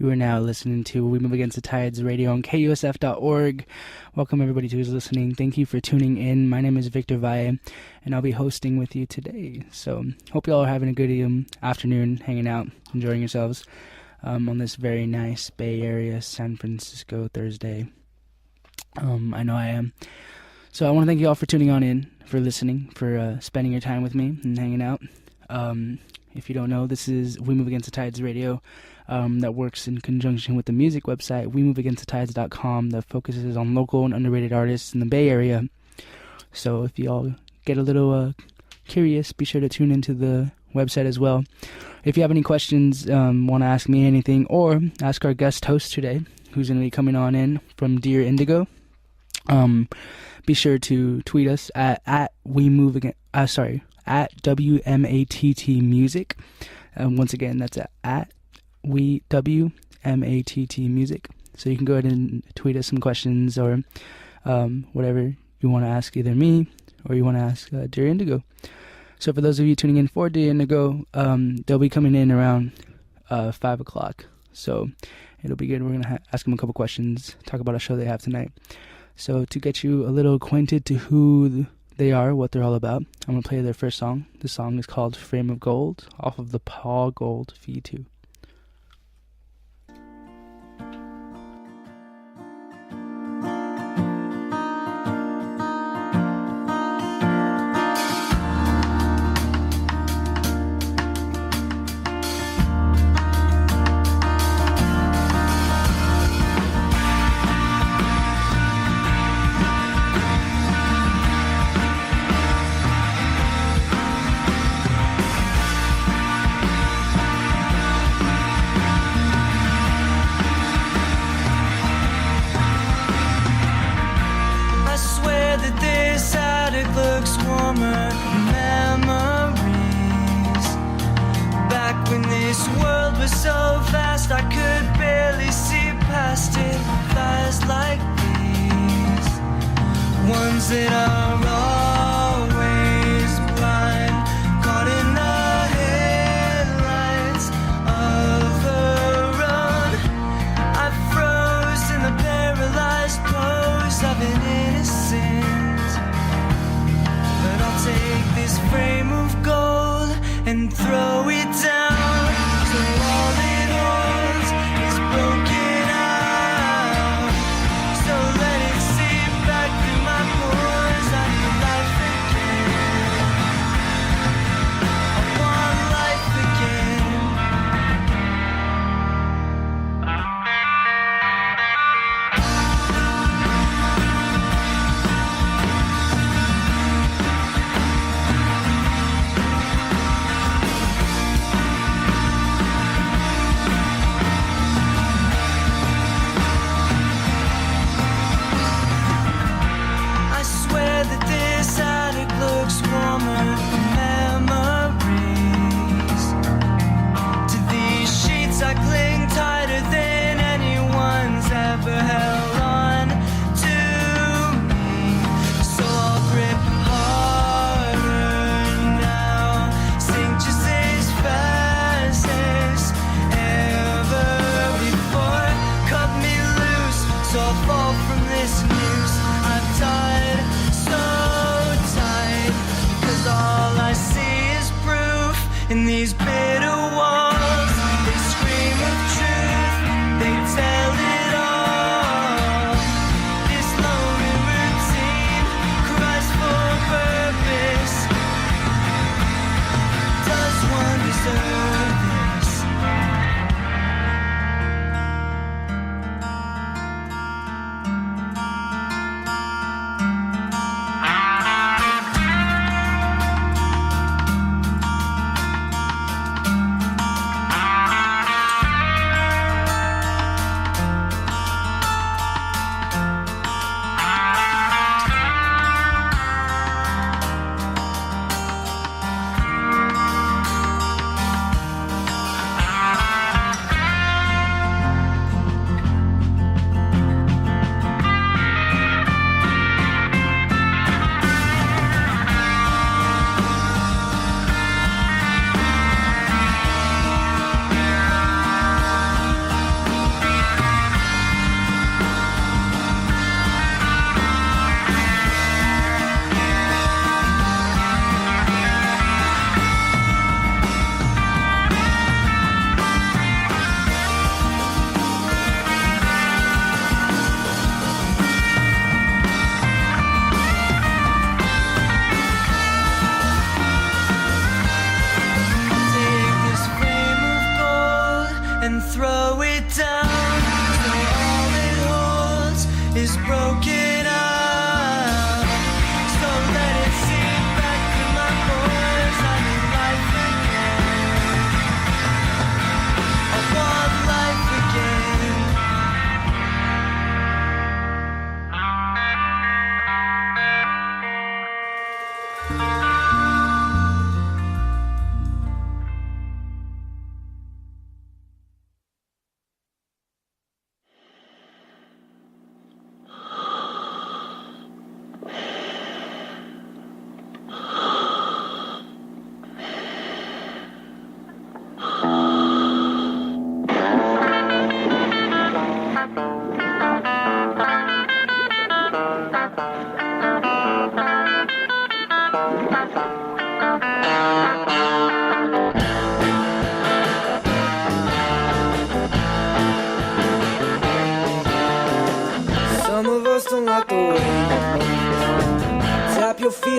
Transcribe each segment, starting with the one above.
You are now listening to We Move Against the Tides radio on KUSF.org. Welcome everybody who is listening. Thank you for tuning in. My name is Victor Valle, and I'll be hosting with you today. So, hope you all are having a good afternoon, hanging out, enjoying yourselves on this very nice Bay Area, San Francisco Thursday. I know I am. So, I want to thank you all for tuning on in, for listening, for spending your time with me and hanging out. If you don't know, this is We Move Against the Tides radio. That works in conjunction with the music website, WeMoveAgainstTheTides.com, that focuses on local and underrated artists in the Bay Area. So if you all get a little curious, be sure to tune into the website as well. If you have any questions, want to ask me anything, or ask our guest host today, who's going to be coming on in from Dear Indigo, be sure to tweet us at WMATT Music. Once again, that's at WMATT Music. So you can go ahead and tweet us some questions or whatever you want to ask either me or you want to ask Dear Indigo. So for those of you tuning in for Dear Indigo, they'll be coming in around 5 o'clock. So it'll be good. We're going to ask them a couple questions, talk about a show they have tonight. So to get you a little acquainted to who they are, what they're all about, I'm going to play their first song. The song is called Frame of Gold off of the Paw Gold V2.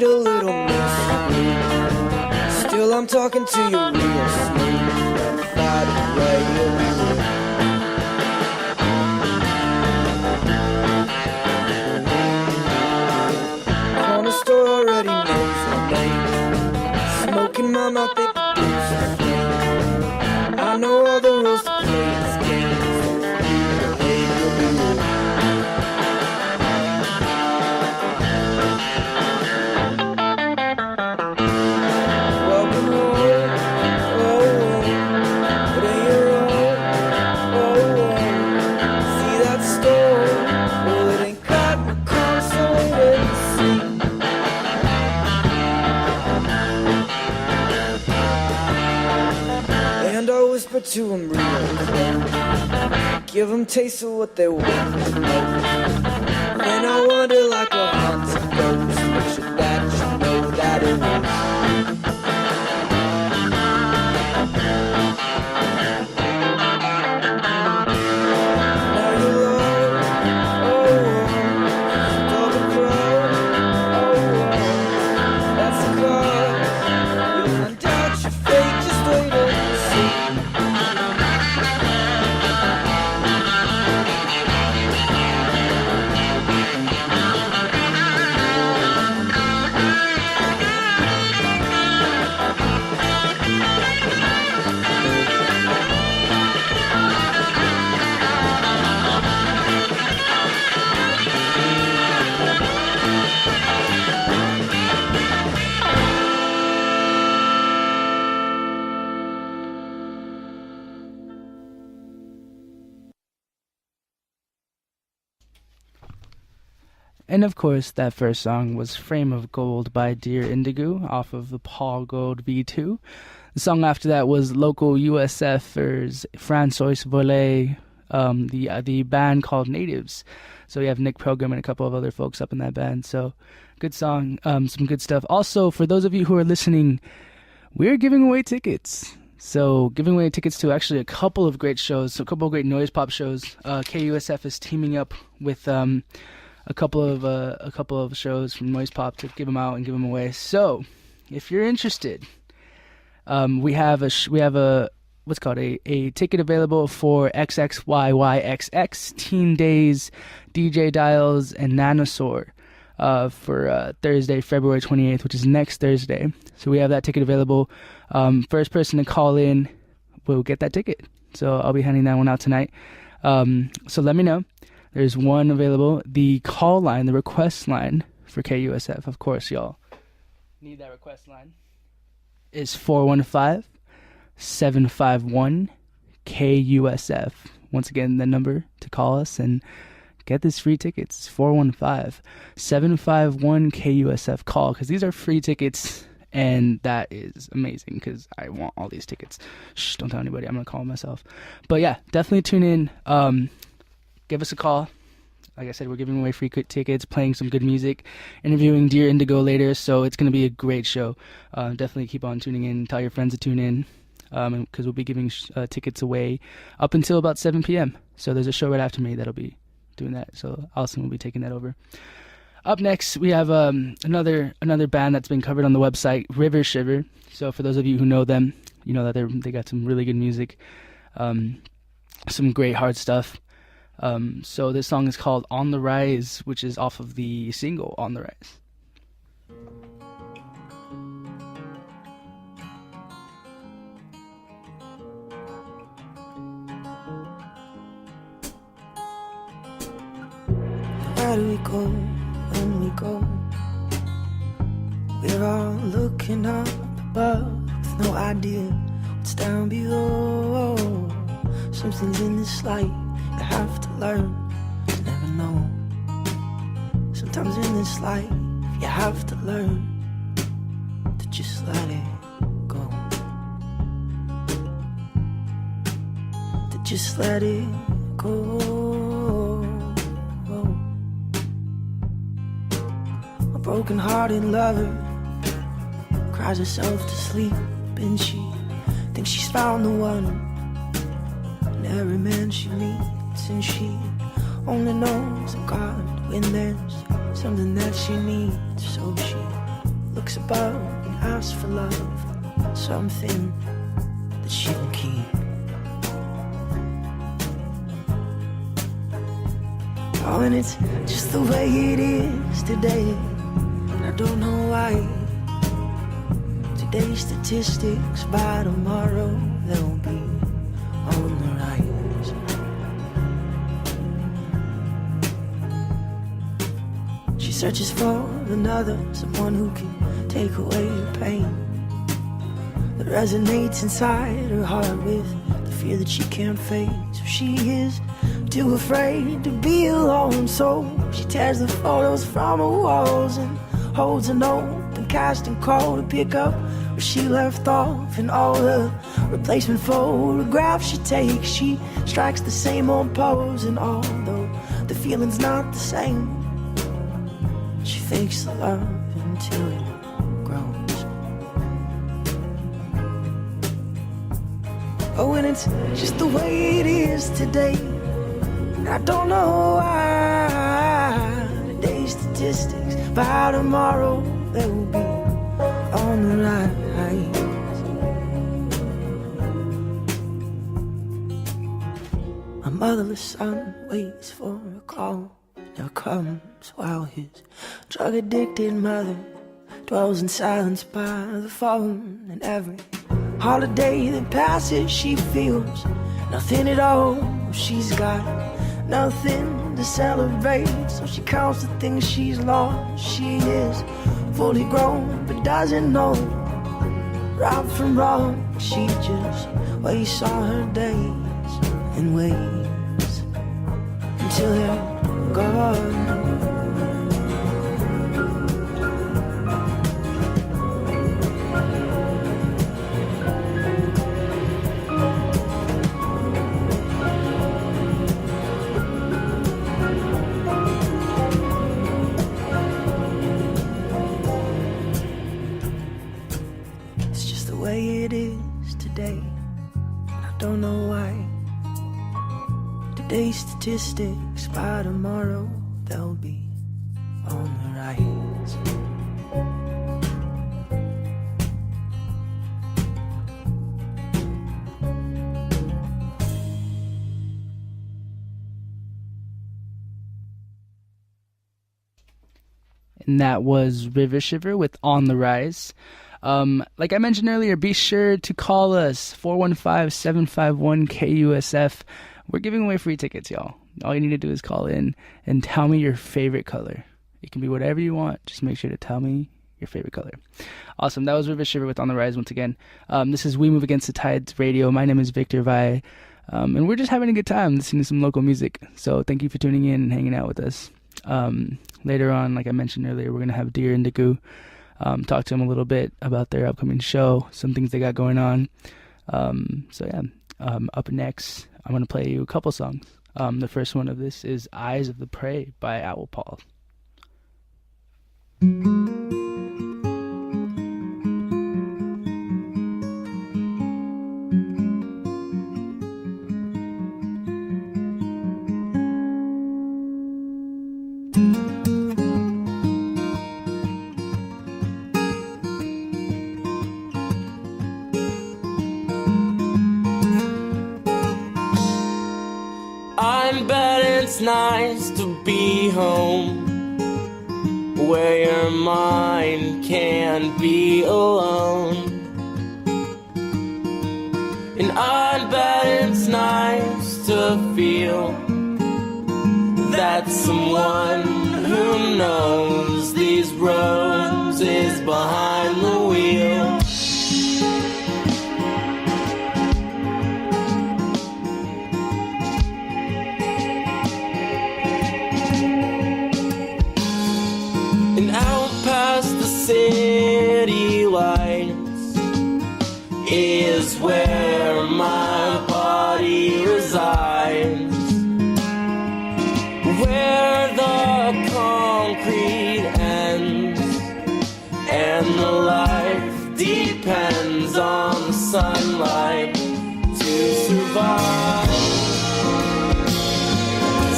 need a little mystery. Still I'm talking to you real smooth. Fight away your mood. Corner store already knows my name. Smoking my mouth, they produce the flame. I know all the rules to play this game. So play the rules. To them real close, give them taste of what they want to know. And I wonder like a haunted ghost, make sure that you know that it was. Now you're low, oh, double crow, oh, that's the cause. You'll find out your fate, just wait and see. And of course, that first song was Frame of Gold by Dear Indigo off of the Paul Gold V2. The song after that was local USFers Francoise, Verley, the band called Natives. So we have Nick Program and a couple of other folks up in that band. So good song, some good stuff. Also, for those of you who are listening, we're giving away tickets. So giving away tickets to actually a couple of great shows, a couple of great noise pop shows. KUSF is teaming up with a couple of shows from Noise Pop to give them out and give them away. So, if you're interested, we have a what's called a ticket available for XXYYXX Teen Days, DJ Dials, and Nanosaur for Thursday, February 28th, which is next Thursday. So we have that ticket available. First person to call in will get that ticket. So I'll be handing that one out tonight. So let me know. There's one available. The call line, the request line for KUSF, of course, y'all need that request line, is 415-751-KUSF. Once again, the number to call us and get this free tickets is 415-751-KUSF. Call, because these are free tickets, and that is amazing, because I want all these tickets. Shh, don't tell anybody. I'm going to call myself. But yeah, definitely tune in. Give us a call. Like I said, we're giving away free tickets, playing some good music, interviewing Dear Indigo later, so it's going to be a great show. Definitely keep on tuning in. Tell your friends to tune in, because we'll be giving tickets away up until about 7 p.m. So there's a show right after me that'll be doing that, so Allison will be taking that over. Up next, we have another band that's been covered on the website, Shiver. So for those of you who know them, you know that they got some really good music, some great hard stuff. So this song is called On the Rise, which is off of the single On the Rise. Where do we go when we go? We're all looking up above with no idea what's down below. Something's in this light. You have to learn to never know. Sometimes in this life you have to learn to just let it go. To just let it go. A broken-hearted lover cries herself to sleep, and she thinks she's found the one. And every man she meets, and she only knows of God when there's something that she needs. So she looks above and asks for love, something that she will keep. Oh, and it's just the way it is today, and I don't know why. Today's statistics, by tomorrow they'll be on the rise. She searches for another, someone who can take away the pain that resonates inside her heart with the fear that she can't face. So she is too afraid to be alone, so she tears the photos from her walls and holds an open casting call to pick up where she left off. And all the replacement photographs she takes, she strikes the same old pose, and although the feeling's not the same, she fakes the love until it grows. Oh, and it's just the way it is today, and I don't know why. Today's statistics, by tomorrow they will be on the rise. A motherless son waits for a call, never comes while his drug-addicted mother dwells in silence by the phone. And every holiday that passes she feels nothing at all. She's got nothing to celebrate, so she counts the things she's lost. She is fully grown but doesn't know right from wrong. She just wastes all her days and waits until they're gone. Don't know why. Today's statistics, by tomorrow they'll be on the rise. And that was Shiver with On the Rise. Like I mentioned earlier, be sure to call us, 415-751-KUSF. We're giving away free tickets, y'all. All you need to do is call in and tell me your favorite color. It can be whatever you want. Just make sure to tell me your favorite color. Awesome. That was Shiver with On the Rise once again. This is We Move Against the Tides Radio. My name is Victor Vai, and we're just having a good time listening to some local music. So thank you for tuning in and hanging out with us. Later on, like I mentioned earlier, we're going to have Dear Indugu. Talk to them a little bit about their upcoming show, some things they got going on. Up next, I'm going to play you a couple songs. The first one of this is Eyes of the Prey by Paws. It's nice to be home, where your mind can't be alone. And I bet it's nice to feel that someone who knows these roads is behind the wheel. City lights is where my body resides, where the concrete ends and the life depends on the sunlight to survive.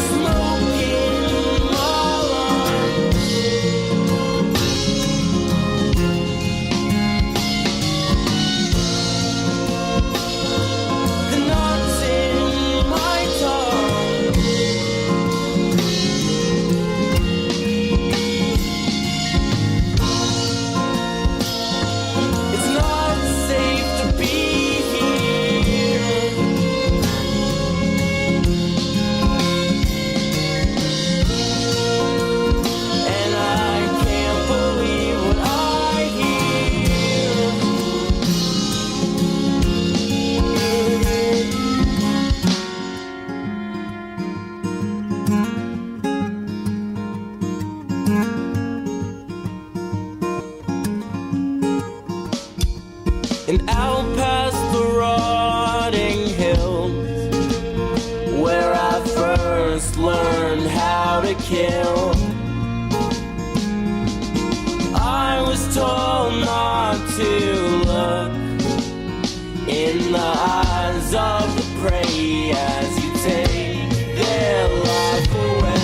Smoking my lungs, and out past the rotting hills, where I first learned how to kill. I was told not to look in the eyes of the prey as you take their life away.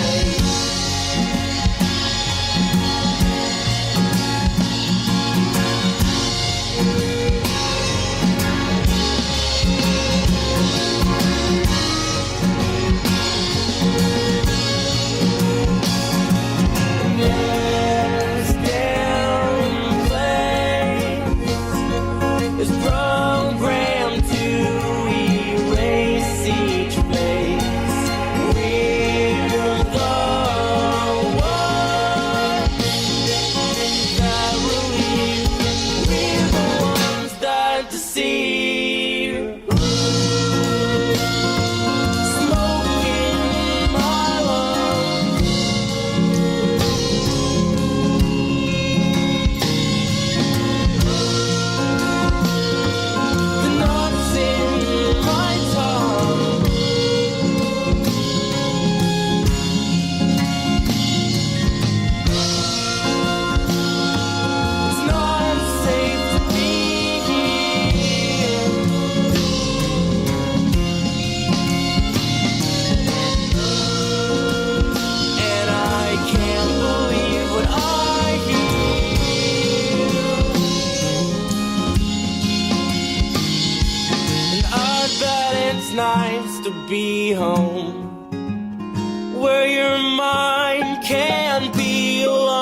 Be home, where your mind can be alone.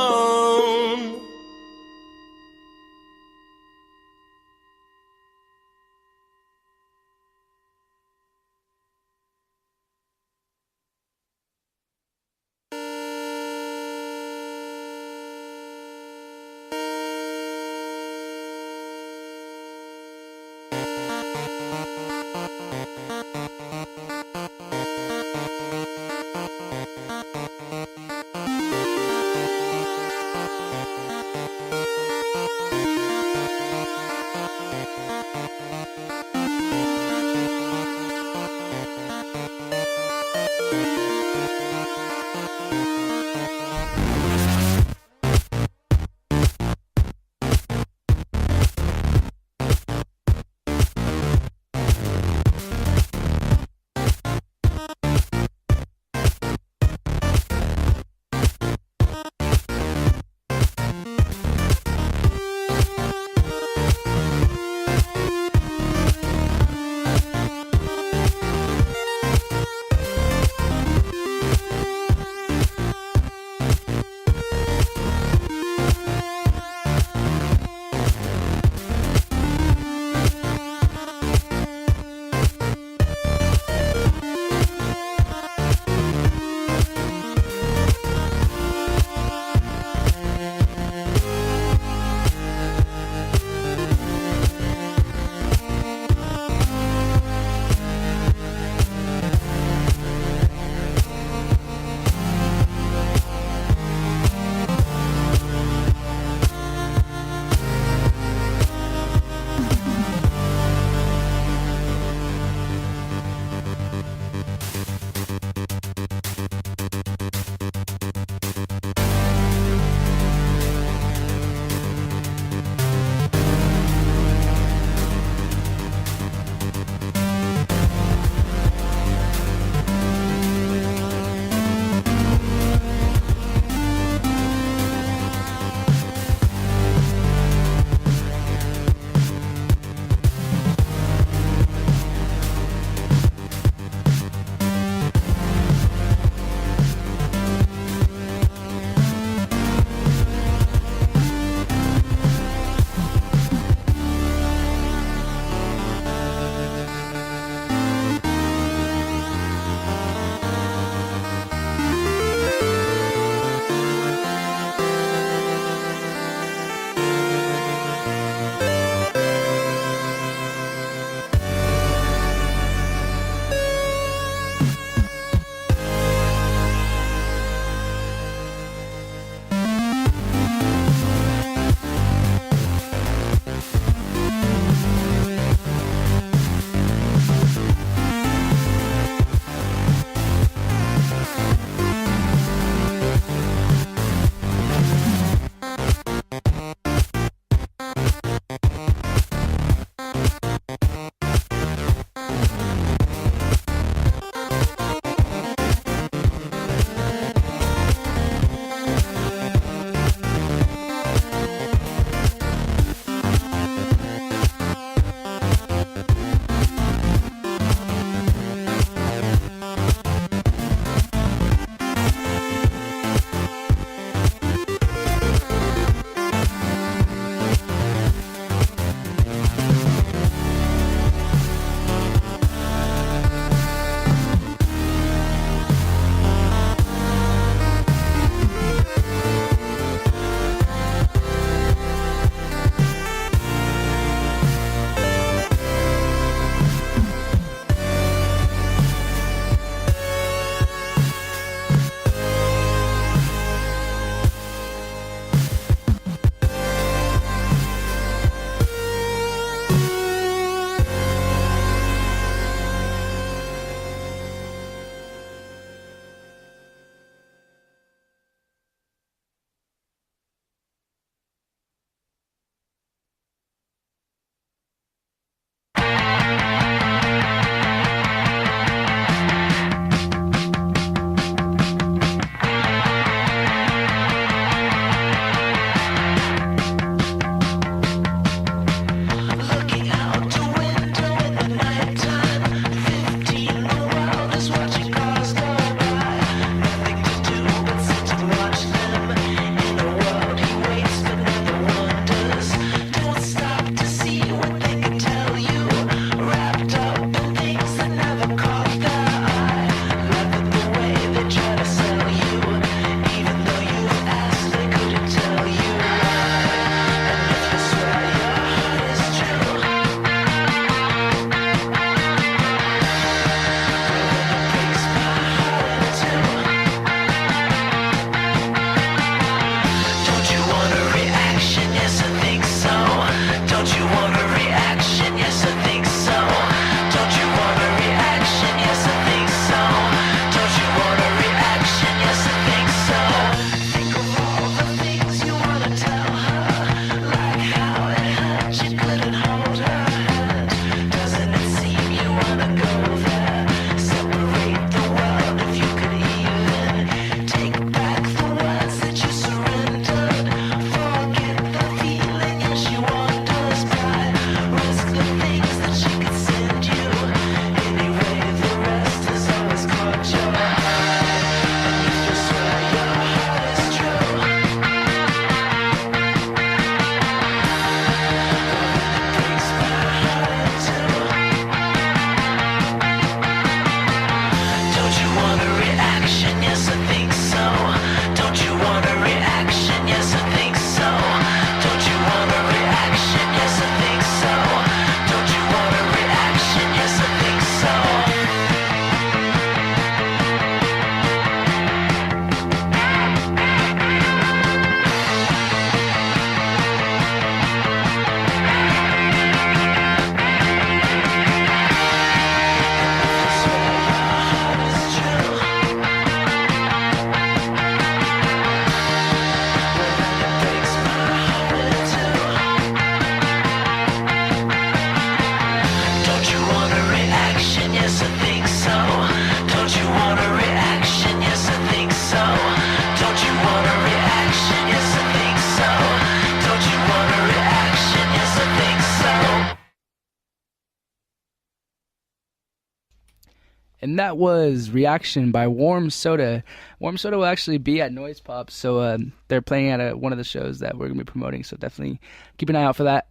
And that was Reaction by Warm Soda. Warm Soda will actually be at Noise Pop, so they're playing at one of the shows that we're going to be promoting, so definitely keep an eye out for that.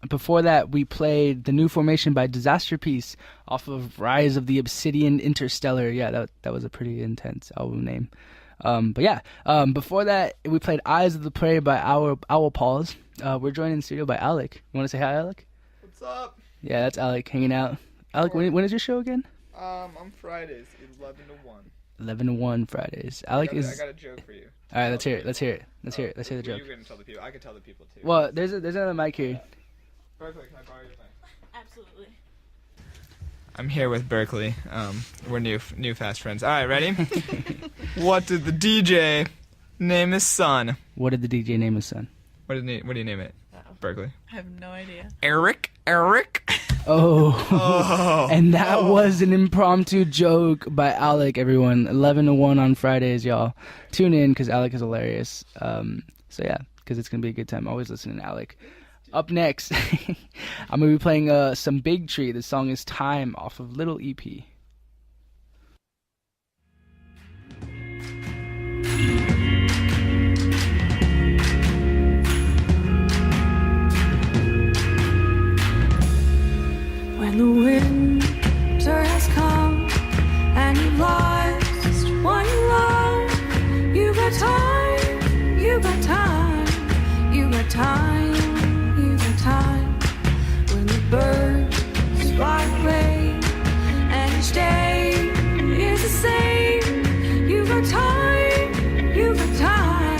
Before that, we played The New Formation by Disasterpeace off of Rise of the Obsidian Interstellar. Yeah, that was a pretty intense album name. Before that, we played Eyes of the Prey by Owl Paws. We're joined in the studio by Alec. You want to say hi, Alec? What's up? Yeah, that's Alec hanging out. Alec, when is your show again? On Fridays, 11 to 1. 11 to 1 Fridays. Alec I got a joke for you. All right, let's hear it. Let's hear the joke. You're going to tell the people. I can tell the people, too. Well, there's another mic here. Berkeley, can I borrow your mic? Absolutely. I'm here with Berkeley. We're new fast friends. All right, ready? What did the DJ name his son? What did the DJ name his son? What do you name it? Berkeley. I have no idea. Eric. Oh. And that was an impromptu joke by Alec, everyone. 11 to 1 on Fridays, y'all. Tune in because Alec is hilarious. So yeah, because it's going to be a good time. Always listening to Alec. Up next, I'm going to be playing some Big Tree. The song is Time off of Little EP. When the winter has come and you've lost what you love, you got time, you got time, you got time, you got time. When the birds fly away and each day is the same, you got time, you got time,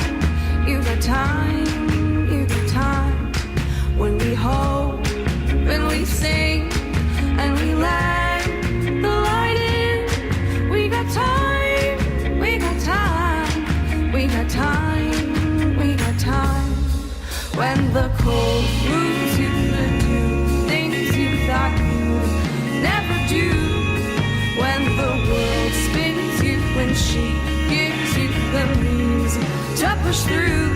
you got time, you got time. When we hope, when we sing, and we let the light in. We got time, we got time, we got time, we got time. When the cold moves you to do things you thought you would never do. When the world spins you, when she gives you the reason to push through.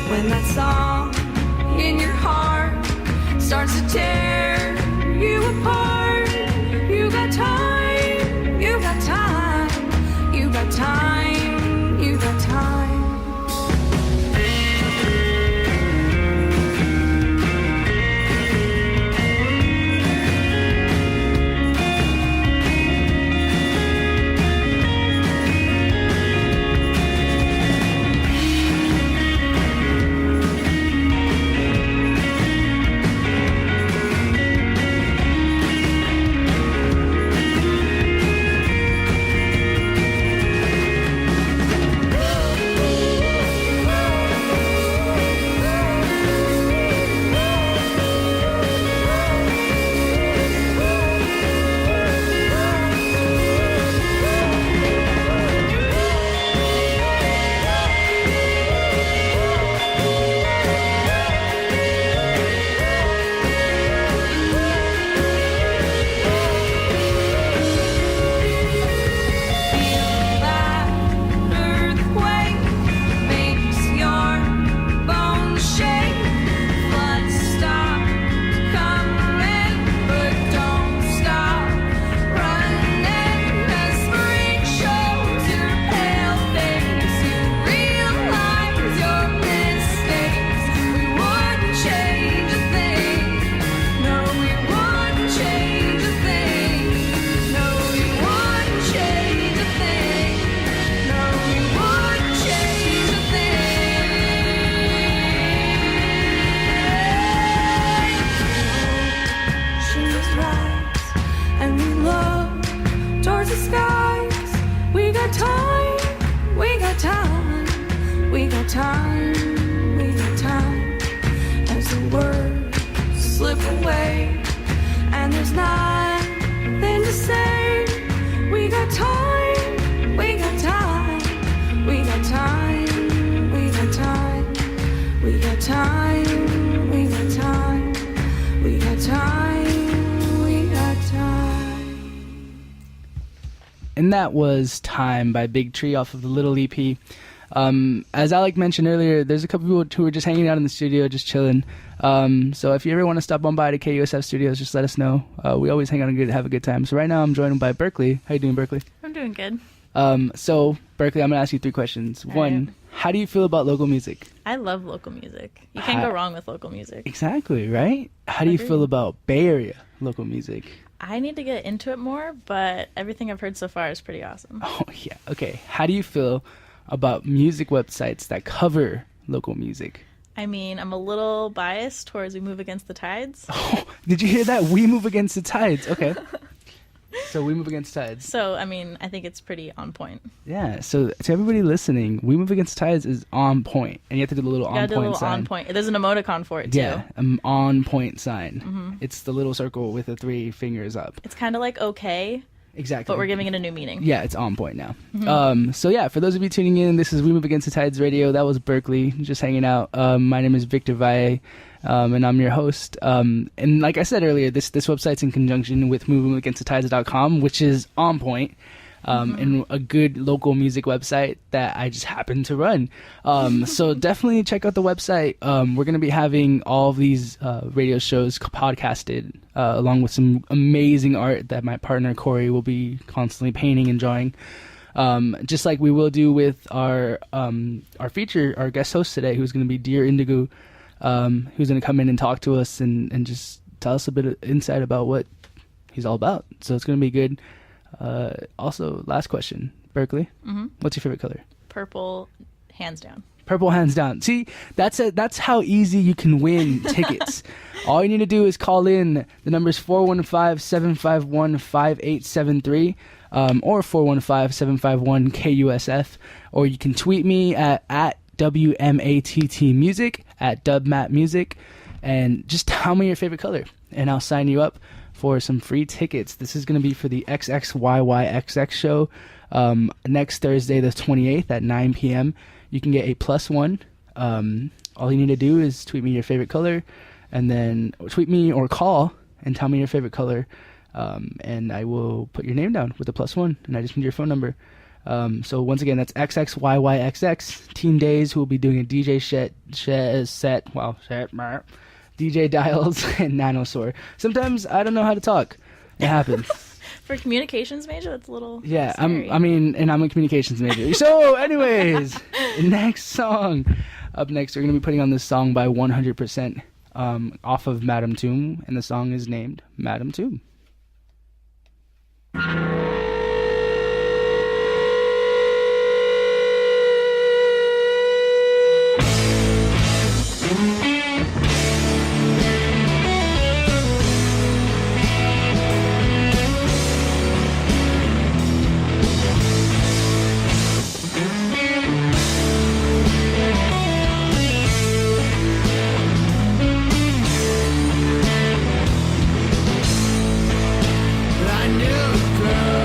When that song in your heart starts to tear you apart, you got time, you got time, you got time, you got time. And that was Time by Big Tree off of the Little EP. As Alec mentioned earlier, there's a couple people who are just hanging out in the studio, just chilling. So if you ever want to stop on by to KUSF Studios, just let us know. We always hang out and have a good time. So right now I'm joined by Berkeley. How you doing, Berkeley? I'm doing good. So Berkeley, I'm going to ask you 3 questions. One, how do you feel about local music? I love local music. You can't go wrong with local music. Exactly, right? How do you feel about Bay Area local music? I need to get into it more, but everything I've heard so far is pretty awesome. Oh, yeah. Okay. How do you feel about music websites that cover local music? I mean, I'm a little biased towards We Move Against the Tides. Oh, did you hear that? We Move Against the Tides. Okay. So We Move Against Tides. So, I mean, I think it's pretty on point. Yeah. So to everybody listening, We Move Against Tides is on point, and you have to do the little on point sign. On point. There's an emoticon for it too. Yeah, an on point sign. It's the little circle with the 3 fingers up. It's kind of like okay. Exactly. But we're giving it a new meaning. Yeah, it's on point now. So yeah, for those of you tuning in, this is We Move Against the Tides Radio. That was Berkeley, just hanging out. My name is Victor Valle, and I'm your host. And like I said earlier, this website's in conjunction with MovingAgainstTheTides.com, which is on point. And a good local music website that I just happen to run. So definitely check out the website. We're going to be having all of these radio shows podcasted along with some amazing art that my partner Corey will be constantly painting and drawing. Just like we will do with our guest host today, who's going to be Dear Indugu, who's going to come in and talk to us and just tell us a bit of insight about what he's all about. So it's going to be good. Also, last question, Berkeley. What's your favorite color? Purple, hands down. Purple, hands down. See, that's how easy you can win tickets. All you need to do is call in. The number is 415-751-5873 or 415-751-KUSF. Or you can tweet me at WMATTmusic, at dubmatmusic, and just tell me your favorite color, and I'll sign you up for some free tickets. This is going to be for the XXYYXX show next Thursday, the 28th at 9 p.m. You can get a +1. All you need to do is tweet me your favorite color, and then tweet me or call and tell me your favorite color, and I will put your name down with a +1, and I just need your phone number. So once again, that's XXYYXX. Team Days, who will be doing a DJ set. DJ Dials and Nanosaur. Sometimes I don't know how to talk. It happens. For a communications major, that's a little yeah. scary. I'm a communications major. So, anyways, next song. Up next, we're gonna be putting on this song by 100% off of Madam Tomb, and the song is named Madam Tomb. I knew a girl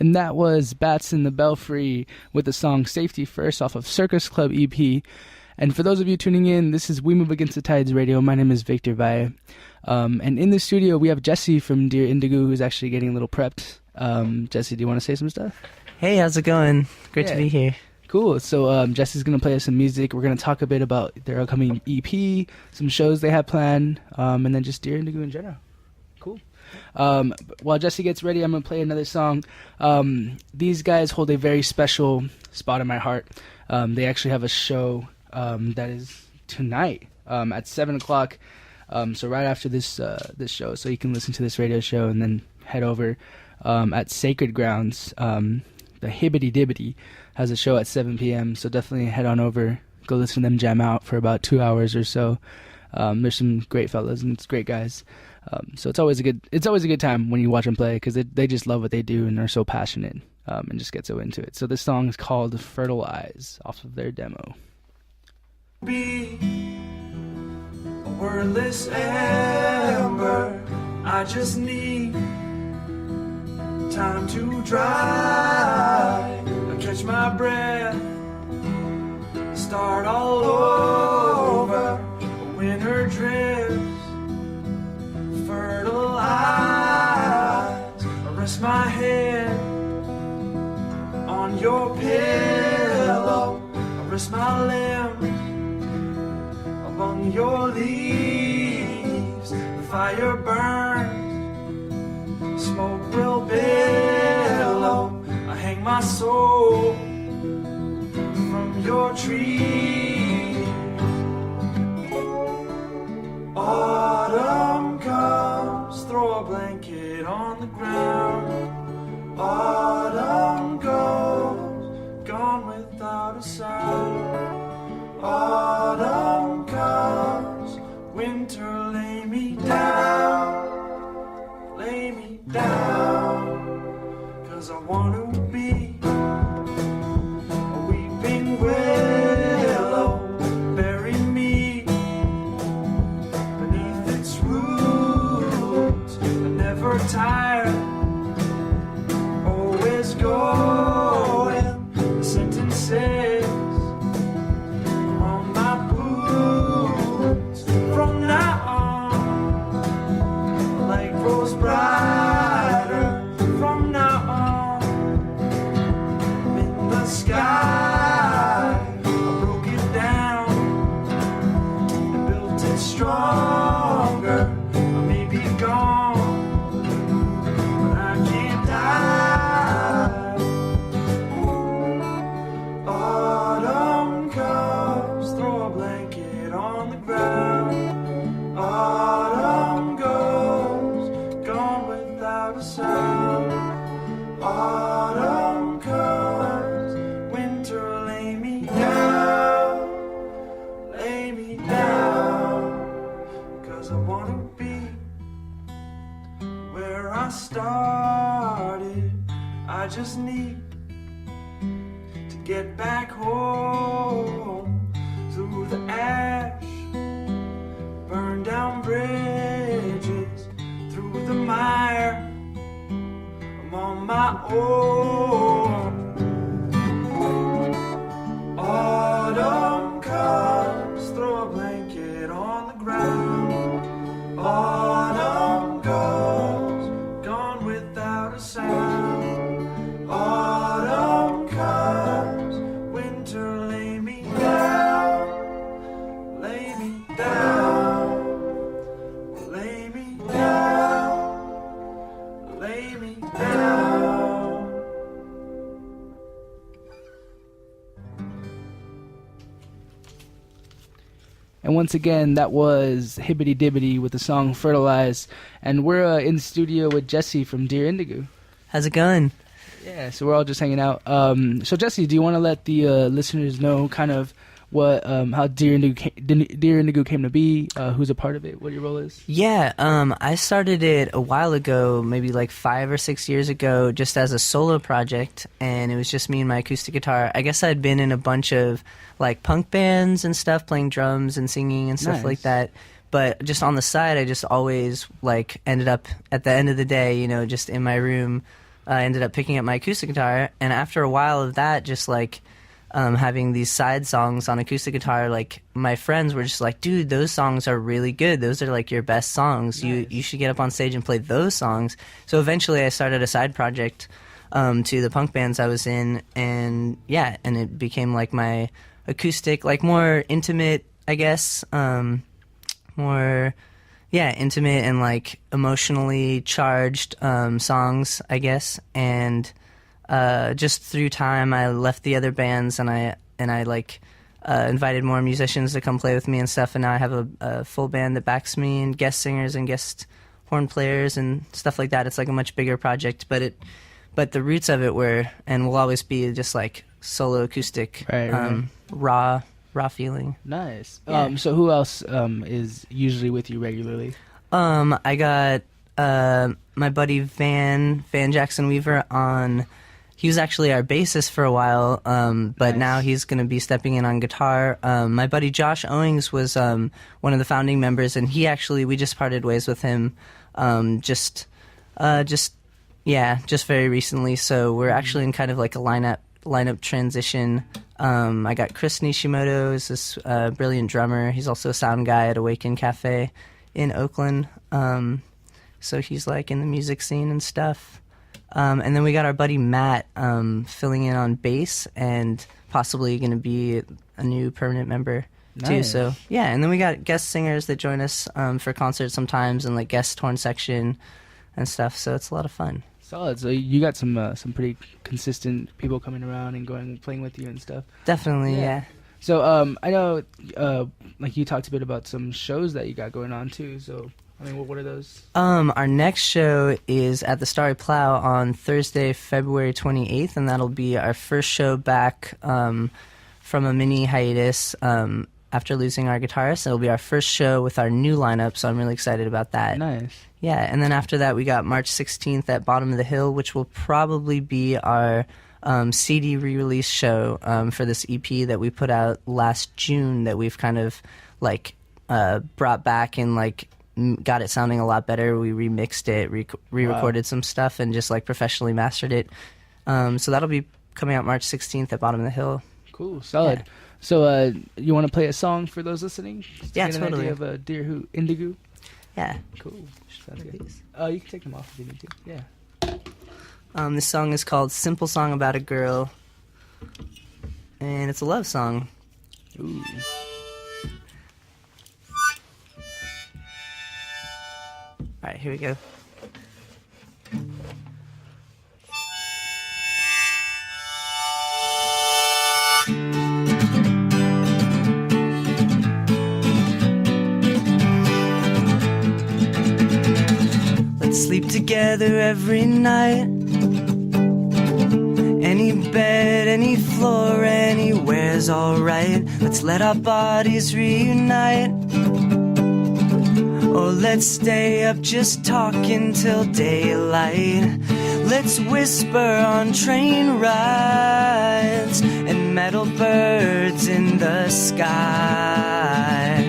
And that was Bats in the Belfry with the song Safety First off of Circus Club EP. And for those of you tuning in, this is We Move Against the Tides Radio. My name is Victor Valle. And in the studio, we have Jesse from Dear Indigo, who's actually getting a little prepped. Jesse, do you want to say some stuff? Hey, how's it going? Great to be here. Cool. So Jesse's going to play us some music. We're going to talk a bit about their upcoming EP, some shows they have planned, and then just Dear Indigo in general. Cool. While Jesse gets ready, I'm going to play another song. These guys hold a very special spot in my heart. They actually have a show that is tonight at 7 o'clock. So right after this show, so you can listen to this radio show and then head over at Sacred Grounds. The Hibbity Dibbity has a show at 7 p.m. So definitely head on over, go listen to them jam out for about 2 hours or so. There's some great fellas and it's great guys. So it's always a good time when you watch them play because they just love what they do and are so passionate and just get so into it. So this song is called Fertilize off of their demo. Be a wordless ember. I just need time to dry. I catch my breath, start all over. Winter drifts, fertilize. I rest my head on your pillow. I rest my limbs among your leaves. The fire burns, smoke will billow. I hang my soul from your tree. Autumn comes, throw a blanket on the ground. Autumn goes, gone without a sound. Autumn comes, winter lay me down. Lay me down, 'cause I want to be a weeping willow. Bury me beneath its roots. I'm never tired, always going. The sentence says on my boots. From now on, the light grows brighter. From now on, I'm in the sky. I broke it down and built it stronger. I may be gone, but I can't die. Autumn comes, throw a blanket on the ground. Autumn goes, gone without a sound. Autumn comes, winter lay me down. Lay me down, 'cause I want to be where I started. I just need to get back home through the ash, burn down bridges, through the mire. I'm on my own. Autumn comes, throw a blanket on the ground. Autumn goes, gone without a sound. Autumn comes, winter lay me down. Lay me down. Lay me down. Lay me down. And once again, that was Hibbity Dibbity with the song Fertilize. And we're in the studio with Jesse from Dear Indigo. How's it going? Yeah, so we're all just hanging out. So Jesse, do you want to let the listeners know kind of what how Dear Indigo came to be, who's a part of it, what your role is? Yeah, I started it a while ago, maybe like 5 or 6 years ago, just as a solo project, and it was just me and my acoustic guitar. I guess I'd been in a bunch of like punk bands and stuff, playing drums and singing and stuff like that. But just on the side, I just always like ended up at the end of the day, you know, just in my room, I ended up picking up my acoustic guitar, and after a while of that, just like having these side songs on acoustic guitar, like my friends were just like, dude, those songs are really good. Those are like your best songs. Nice. You should get up on stage and play those songs. So eventually I started a side project to the punk bands I was in, and it became like my acoustic, like more intimate, I guess, more intimate and like emotionally charged songs, I guess. And just through time, I left the other bands, and I like invited more musicians to come play with me and stuff. And now I have a full band that backs me, and guest singers and guest horn players and stuff like that. It's like a much bigger project, but the roots of it were and will always be just like solo acoustic, right. raw feeling. Nice. Yeah. So who else is usually with you regularly? I got my buddy Van Jackson Weaver on. He was actually our bassist for a while, but nice. Now he's going to be stepping in on guitar. My buddy Josh Owings was one of the founding members, and we just parted ways with him just very recently. So we're actually in kind of like a lineup transition. I got Chris Nishimoto, is this brilliant drummer. He's also a sound guy at Awaken Cafe in Oakland. So he's like in the music scene and stuff. And then we got our buddy Matt filling in on bass, and possibly going to be a new permanent member too. Nice. So and then we got guest singers that join us for concerts sometimes, and like guest horn section and stuff. So it's a lot of fun. Solid. So you got some pretty consistent people coming around and playing with you and stuff. Definitely, yeah. So I know, like you talked a bit about some shows that you got going on too. So I mean, what are those? Our next show is at the Starry Plow on Thursday, February 28th, and that'll be our first show back from a mini hiatus after losing our guitarist. It'll be our first show with our new lineup, so I'm really excited about that. Nice. Yeah, and then after that, we got March 16th at Bottom of the Hill, which will probably be our CD re-release show for this EP that we put out last June, that we've kind of like brought back and like got it sounding a lot better. We remixed it, re-recorded some stuff, and just like professionally mastered it. So that'll be coming out March 16th at Bottom of the Hill. Cool, solid. Yeah. So you want to play a song for those listening? Just to Yeah, get an totally. idea of Dear Who Indugu? Yeah. Cool. Sounds good. Please. You can take them off if you need to. Yeah. This song is called Simple Song About a Girl, and it's a love song. Ooh. Alright, here we go. Let's sleep together every night. Any bed, any floor, anywhere's alright. Let's let our bodies reunite. Or let's stay up just talking till daylight. Let's whisper on train rides and metal birds in the sky.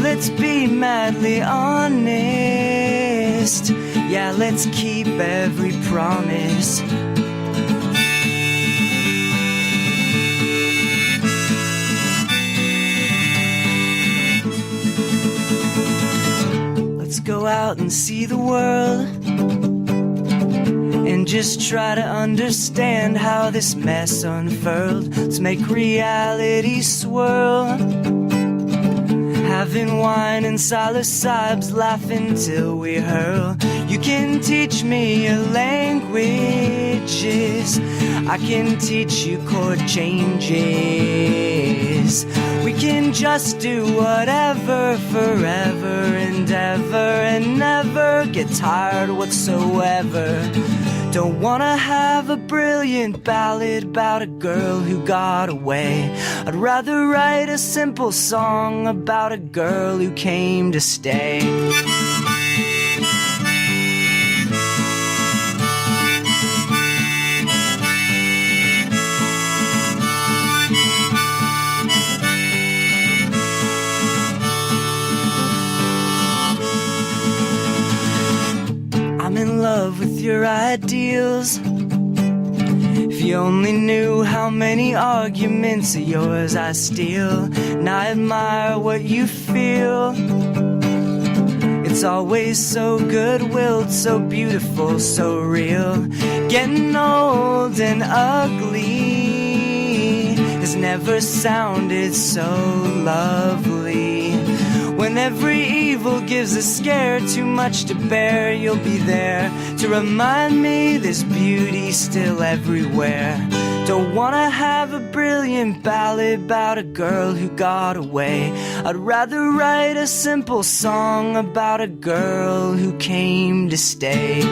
Let's be madly honest. Yeah, let's keep every promise. Let's go out and see the world and just try to understand how this mess unfurled. Let's make reality swirl, having wine and psilocybes, laughing till we hurl. You can teach me your languages, I can teach you chord changes. We can just do whatever, forever and ever, and never get tired whatsoever. Don't wanna have a brilliant ballad about a girl who got away. I'd rather write a simple song about a girl who came to stay. I'm in love with your ideals. you only knew how many arguments of yours I steal, and I admire what you feel. It's always so good-willed, so beautiful, so real. Getting old and ugly has never sounded so lovely. When every evil gives a scare, too much to bear, you'll be there to remind me there's beauty still everywhere. Don't wanna have a brilliant ballad about a girl who got away. I'd rather write a simple song about a girl who came to stay.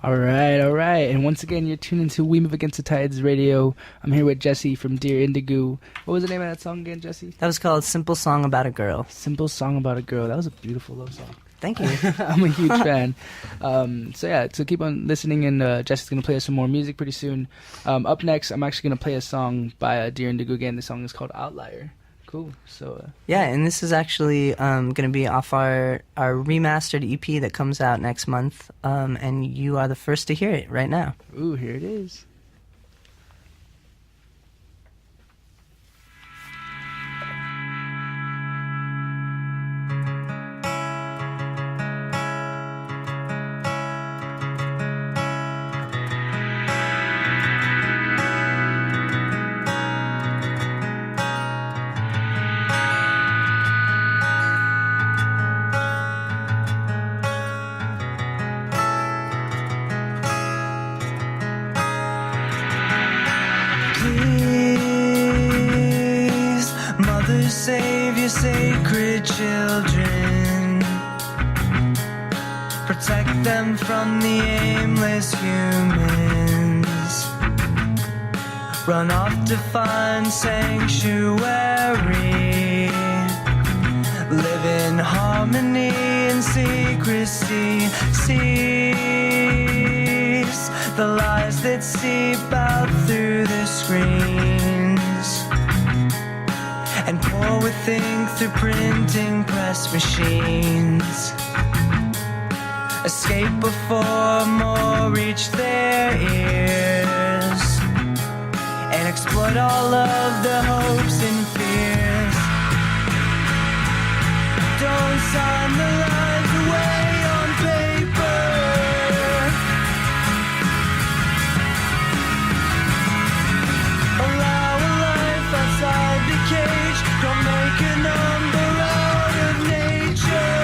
All right. And once again, you're tuned into We Move Against the Tides Radio. I'm here with Jesse from Dear Indugu. What was the name of that song again, Jesse? That was called Simple Song About a Girl. Simple Song About a Girl. That was a beautiful love song. Thank you. I'm a huge fan. So keep on listening, and Jesse's going to play us some more music pretty soon. Up next, I'm actually going to play a song by Dear Indugu again. The song is called Outlier. Cool. So yeah, and this is actually going to be off our remastered EP that comes out next month, and you are the first to hear it right now. Ooh, here it is. Save your sacred children. Protect them from the aimless humans. Run off to find sanctuary. Live in harmony and secrecy. Cease the lies that seep out through the screens. And pour with ink through printing press machines. Escape before more reach their ears. And exploit all of the hopes and fears. Don't sign the lies away on paper. Allow a life outside the cage. Don't make a number out of nature.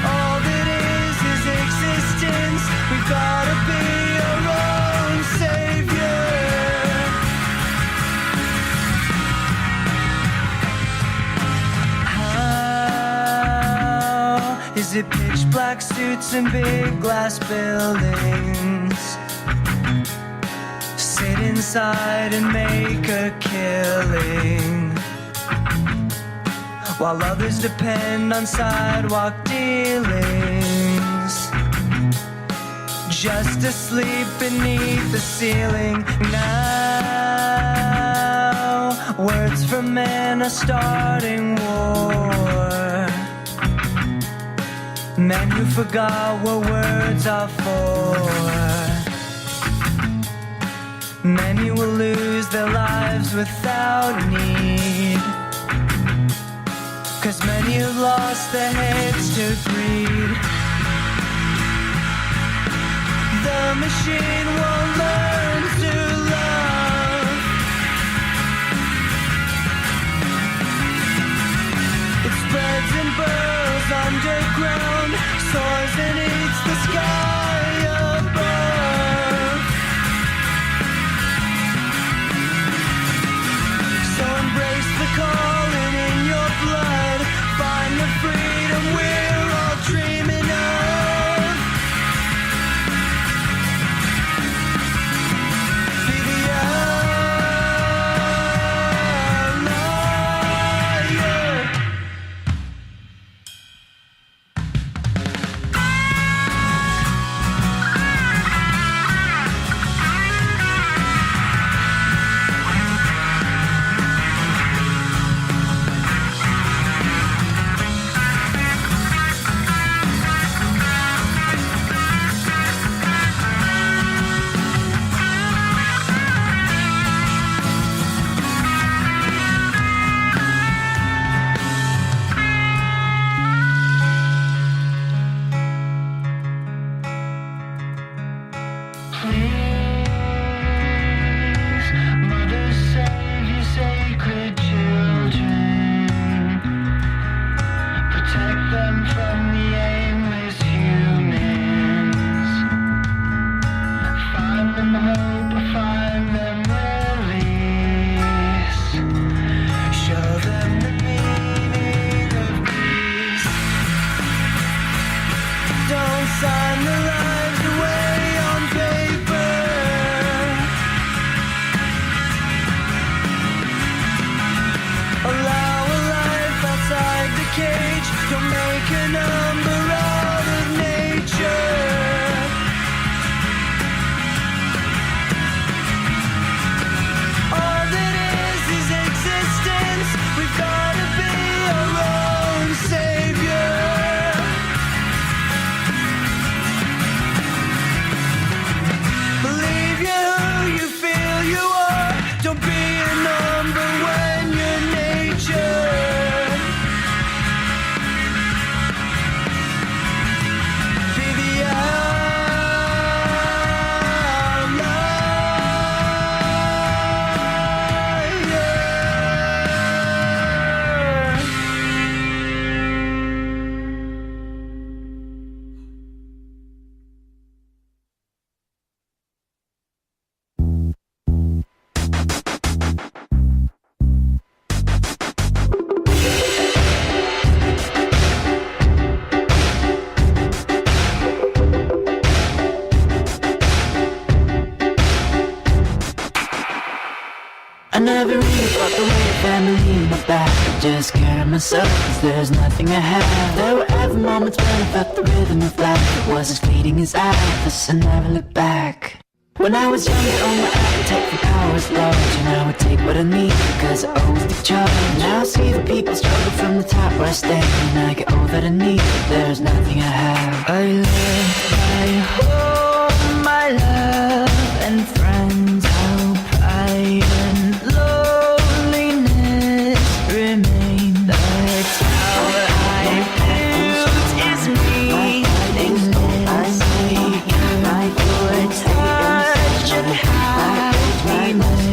All that is existence. We've gotta be our own savior. How is it pitch black suits and big glass buildings? Sit inside and make a killing, while others depend on sidewalk dealings. Just asleep beneath the ceiling now. Words from men are starting war. Men who forgot what words are for. Many will lose their lives without need, 'cause many have lost their heads to greed. The machine won't learn to love. It spreads and burrows underground, soars and eats the sky above. So embrace the calling in your blood. Don't make a number out of nature. All that is existence. We've gotta be our own savior. Believe you who you feel you are. Don't be a number when you're nature. Be the outlier. I never really thought the way of family in my back. I just carried myself, cause there's nothing I had. There were ever moments when I felt the rhythm of life. It was as fleeting as I never looked back. When I was younger, all my appetite for power was large, and I would take what I need because I always took charge. Now I see the people struggle from the top where I stand, and I get all that I need, but there's nothing I have. I left my home, my love and friends. How pride and loneliness remain. The tower I built is meaningless. My good touch and happiness.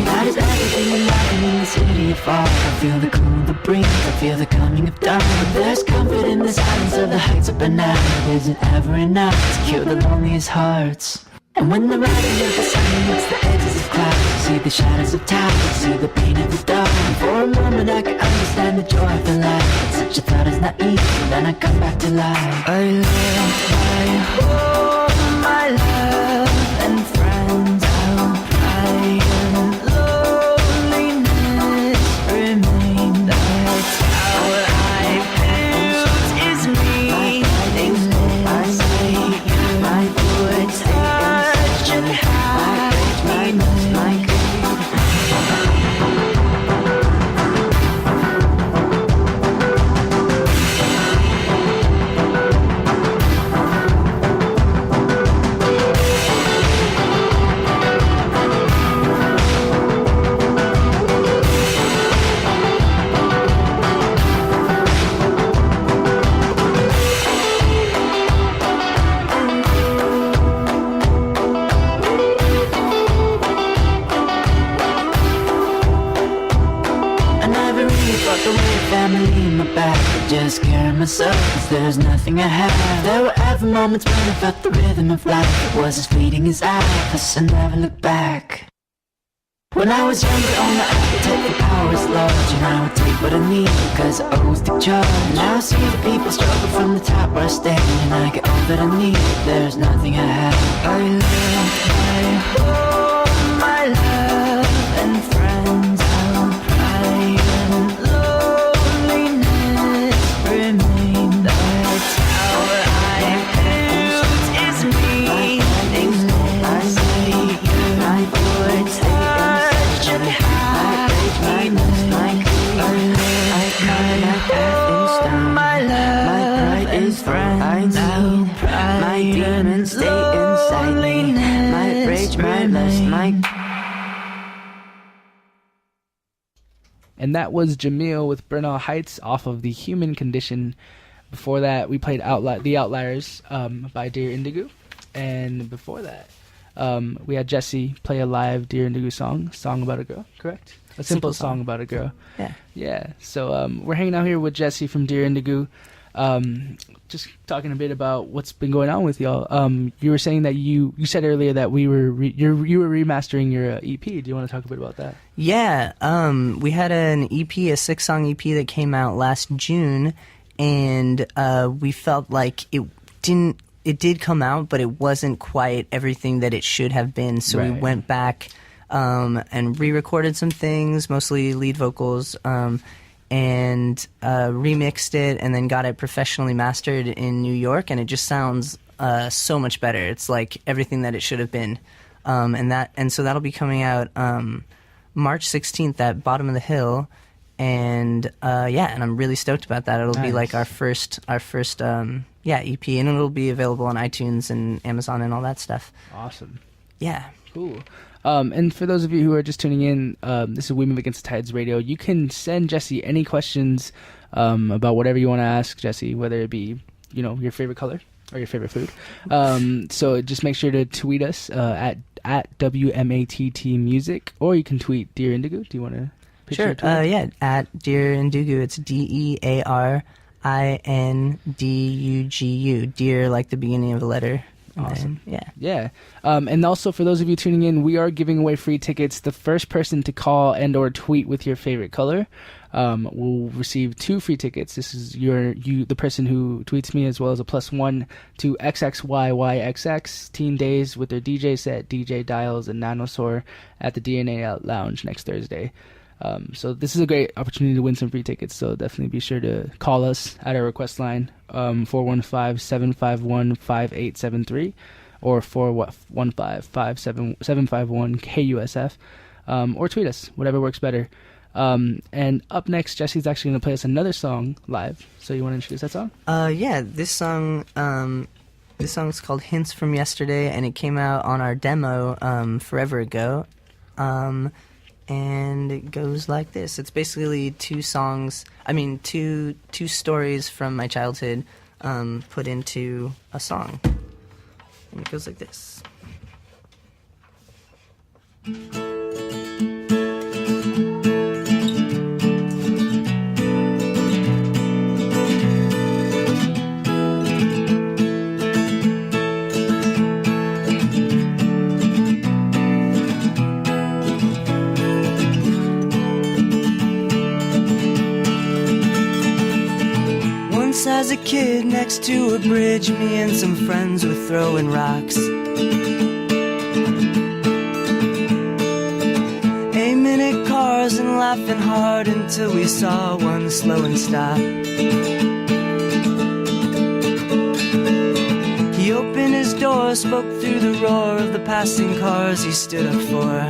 That is everything in life and in the city of art. I feel the cool, the breeze, I feel the coming of dawn. There's comfort in the silence of the heights of Bernal. It isn't ever enough to cure the loneliest hearts. And when the rising of the sun meets the edges of clouds, you see the shadows of time, you see the pain of the dark. And for a moment I can understand the joy of the light. But such a thought is naive, and then I come back to life. I left my home, my love and friends. How pride and loneliness remain. The tower I built is meaningless. My good touch and happiness. Just carry myself, cause there's nothing I have. There were ever moments when I felt the rhythm of life. It was as fleeting as I never looked back. When I was younger, all my appetite for power was large, and I would take what I need because I always took charge. Now I see the people struggle from the top where I stand, and I get all that I need, but there's nothing I have. I left my home, my love and friends. How pride and loneliness remain. The tower I built is meaningless. My good touch and happiness. I left my home, my love and friends. How pride and loneliness remain. And that was Jhameel with Bernal Heights off of The Human Condition. Before that, we played The Outliers by Dear Indugu. And before that, we had Jesse play a live Dear Indugu song about a girl, correct? A simple song about a girl. Yeah. Yeah. So we're hanging out here with Jesse from Dear Indugu. Just talking a bit about what's been going on with y'all. You were saying that you said earlier that you were remastering your EP. Do you want to talk a bit about that? Yeah, we had an EP, a 6-song EP that came out last June, and we felt like it did come out, but it wasn't quite everything that it should have been. So we went back and re-recorded some things, mostly lead vocals, and remixed it, and then got it professionally mastered in New York, and it just sounds so much better. It's like everything that it should have been. And so that'll be coming out March 16th at Bottom of the Hill, and and I'm really stoked about that. It'll be like our first EP, and it'll be available on iTunes and Amazon and all that stuff. Awesome. Yeah. Cool. And for those of you who are just tuning in, this is We Move Against the Tides Radio. You can send Jesse any questions about whatever you want to ask Jesse, whether it be, your favorite color or your favorite food. So just make sure to tweet us at WMATT Music, or you can tweet Dear Indigo. Do you want to? Sure. At Dear Indugu. It's DEARINDUGU. Dear, like the beginning of a letter. Awesome. Yeah. And also for those of you tuning in, we are giving away free tickets. The first person to call and or tweet with your favorite color will receive 2 free tickets. This is the person who tweets me, as well as a +1 to XXYYXX Teen Days with their DJ set, DJ Dials, and Nanosaur at the DNA Out Lounge next Thursday. So this is a great opportunity to win some free tickets, so definitely be sure to call us at our request line, 415-751-5873 or 415-751-KUSF, or tweet us, whatever works better. And up next, Jesse's actually going to play us another song live, so you want to introduce that song? This song's called Hints from Yesterday, and it came out on our demo forever ago. And it goes like this. It's basically 2 stories from my childhood put into a song. And it goes like this. As a kid, next to a bridge, me and some friends were throwing rocks, aiming at cars and laughing hard until we saw one slow and stop. He opened his door, spoke through the roar of the passing cars he stood up for.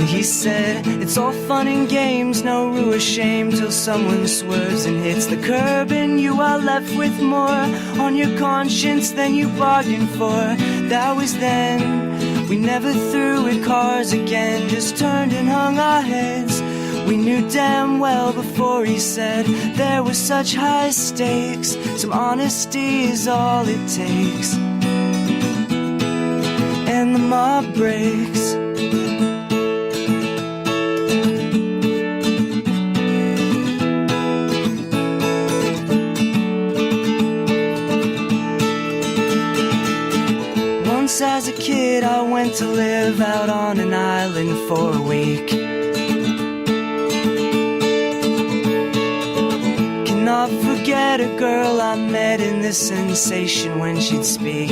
He said, it's all fun and games, no rue or shame, till someone swerves and hits the curb, and you are left with more on your conscience than you bargained for. That was then. We never threw at cars again, just turned and hung our heads. We knew damn well before he said there were such high stakes. Some honesty is all it takes, and the mob breaks. As a kid, I went to live out on an island for a week. Cannot forget a girl I met in this sensation when she'd speak.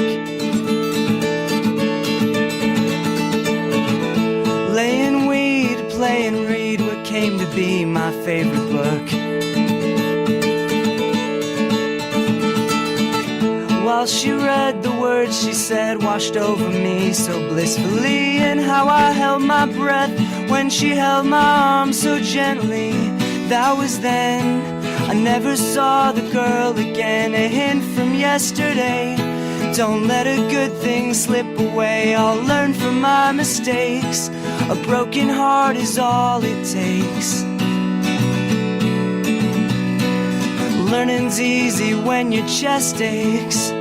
Laying weed, play and read what came to be my favorite book. While she read, the words she said washed over me so blissfully, and how I held my breath when she held my arm so gently. That was then. I never saw the girl again. A hint from yesterday. Don't let a good thing slip away. I'll learn from my mistakes. A broken heart is all it takes. Learning's easy when your chest aches.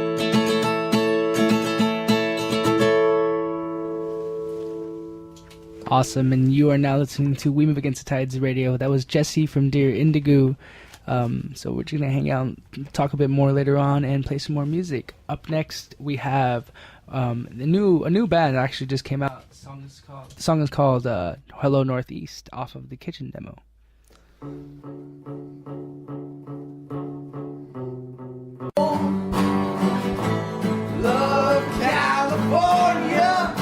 Awesome, and you are now listening to We Move Against the Tides Radio. That was Jesse from Dear Indigo. So we're just going to hang out, talk a bit more later on, and play some more music. Up next, we have a new band that actually just came out. The song is called Hello Northeast, off of the Kitchen demo. Love California.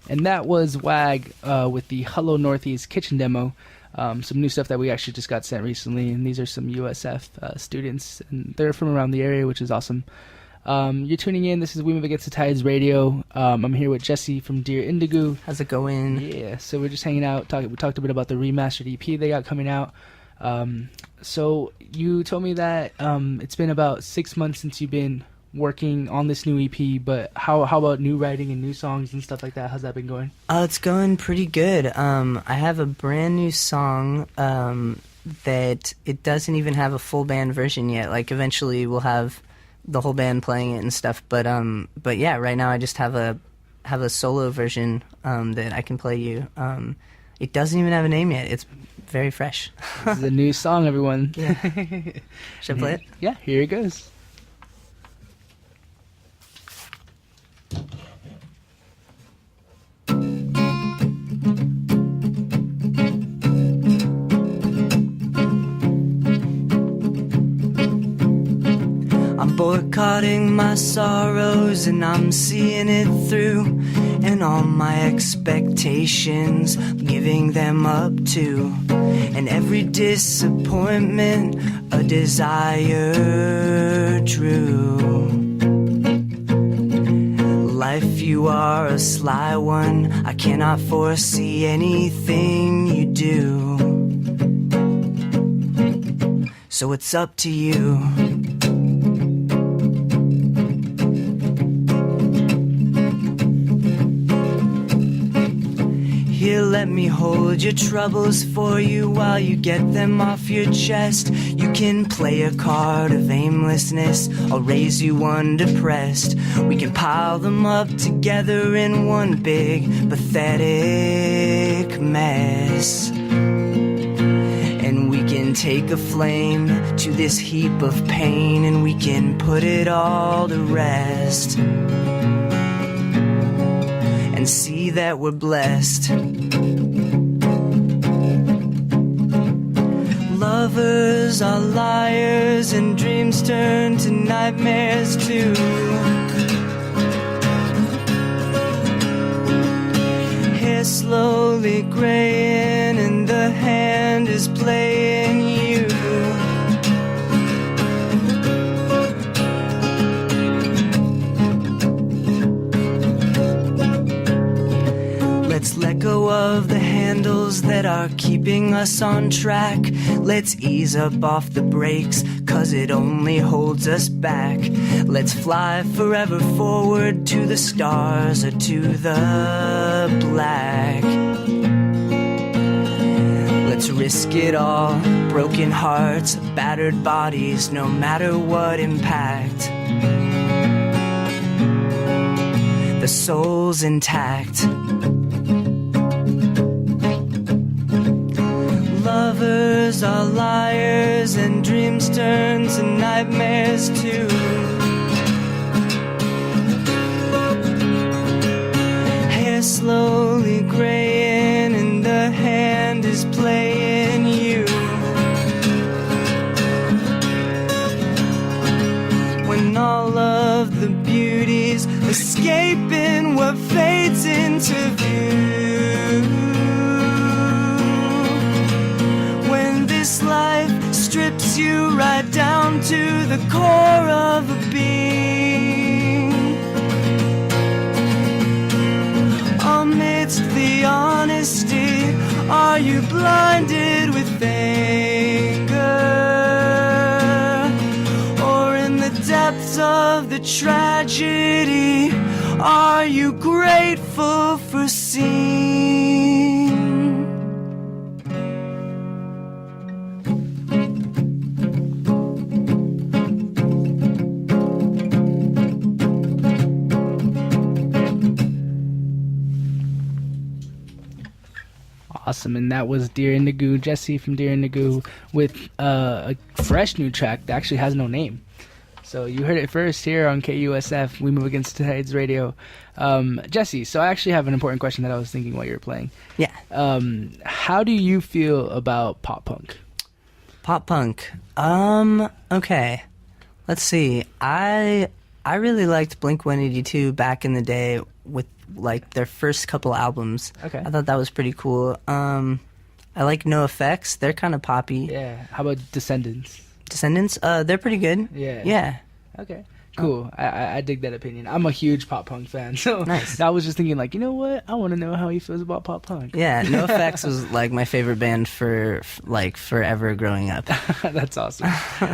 And that was WAG with the Hello Northeast Kitchen demo. Some new stuff that we actually just got sent recently, and these are some USF students, and they're from around the area, which is awesome. You're tuning in. This is We Move Against the Tides Radio. I'm here with Jesse from Dear Indugu. How's it going? Yeah, so we're just hanging out. We talked a bit about the remastered EP they got coming out. So you told me that it's been about 6 months since you've been working on this new EP, but how about new writing and new songs and stuff like that? How's that been going? It's going pretty good. I have a brand new song that it doesn't even have a full band version yet. Like eventually we'll have the whole band playing it and stuff. But yeah, right now I just have a solo version that I can play you. It doesn't even have a name yet. It's very fresh. This is a new song, everyone. Yeah. Should I play it? Yeah, here it goes. I'm boycotting my sorrows and I'm seeing it through, and all my expectations, giving them up to, and every disappointment a desire drew. Life, you are a sly one, I cannot foresee anything you do, so it's up to you. Here, let me hold your troubles for you while you get them off your chest. You can play a card of aimlessness, I'll raise you one depressed. We can pile them up together in one big, pathetic mess. And we can take a flame to this heap of pain, and we can put it all to rest, and see that we're blessed. Lovers are liars, and dreams turn to nightmares too. Hair slowly graying, and the hand is playing you. Let's let go of the handles that are keeping us on track. Let's ease up off the brakes, 'cause it only holds us back. Let's fly forever forward to the stars or to the black. Let's risk it all, broken hearts, battered bodies, no matter what impact. The soul's intact. Lovers are liars, and dreams turn to nightmares too. Hair slowly graying, and the hand is playing you. When all of the beauty's escaping what fades into view. This life strips you right down to the core of a being. Amidst the honesty, are you blinded with anger? Or in the depths of the tragedy, are you grateful for seeing? Awesome, and that was Dear Indugu, Jesse from Dear Indugu, with a fresh new track that actually has no name. So you heard it first here on KUSF, We Move Against the Tides Radio. Jesse, so I actually have an important question that I was thinking while you were playing. Yeah. How do you feel about pop punk? Pop punk. Okay. Let's see. I really liked Blink-182 back in the day with like their first couple albums. Okay. I thought that was pretty cool. I like No Effects. They're kind of poppy. Yeah. How about Descendants? Descendants, they're pretty good. Yeah. Yeah. Okay. Cool. I dig that opinion. I'm a huge pop punk fan, so Nice. I was just thinking, like, you know what? I want to know how he feels about pop punk. Yeah, No Effects was like my favorite band for like forever growing up. That's awesome.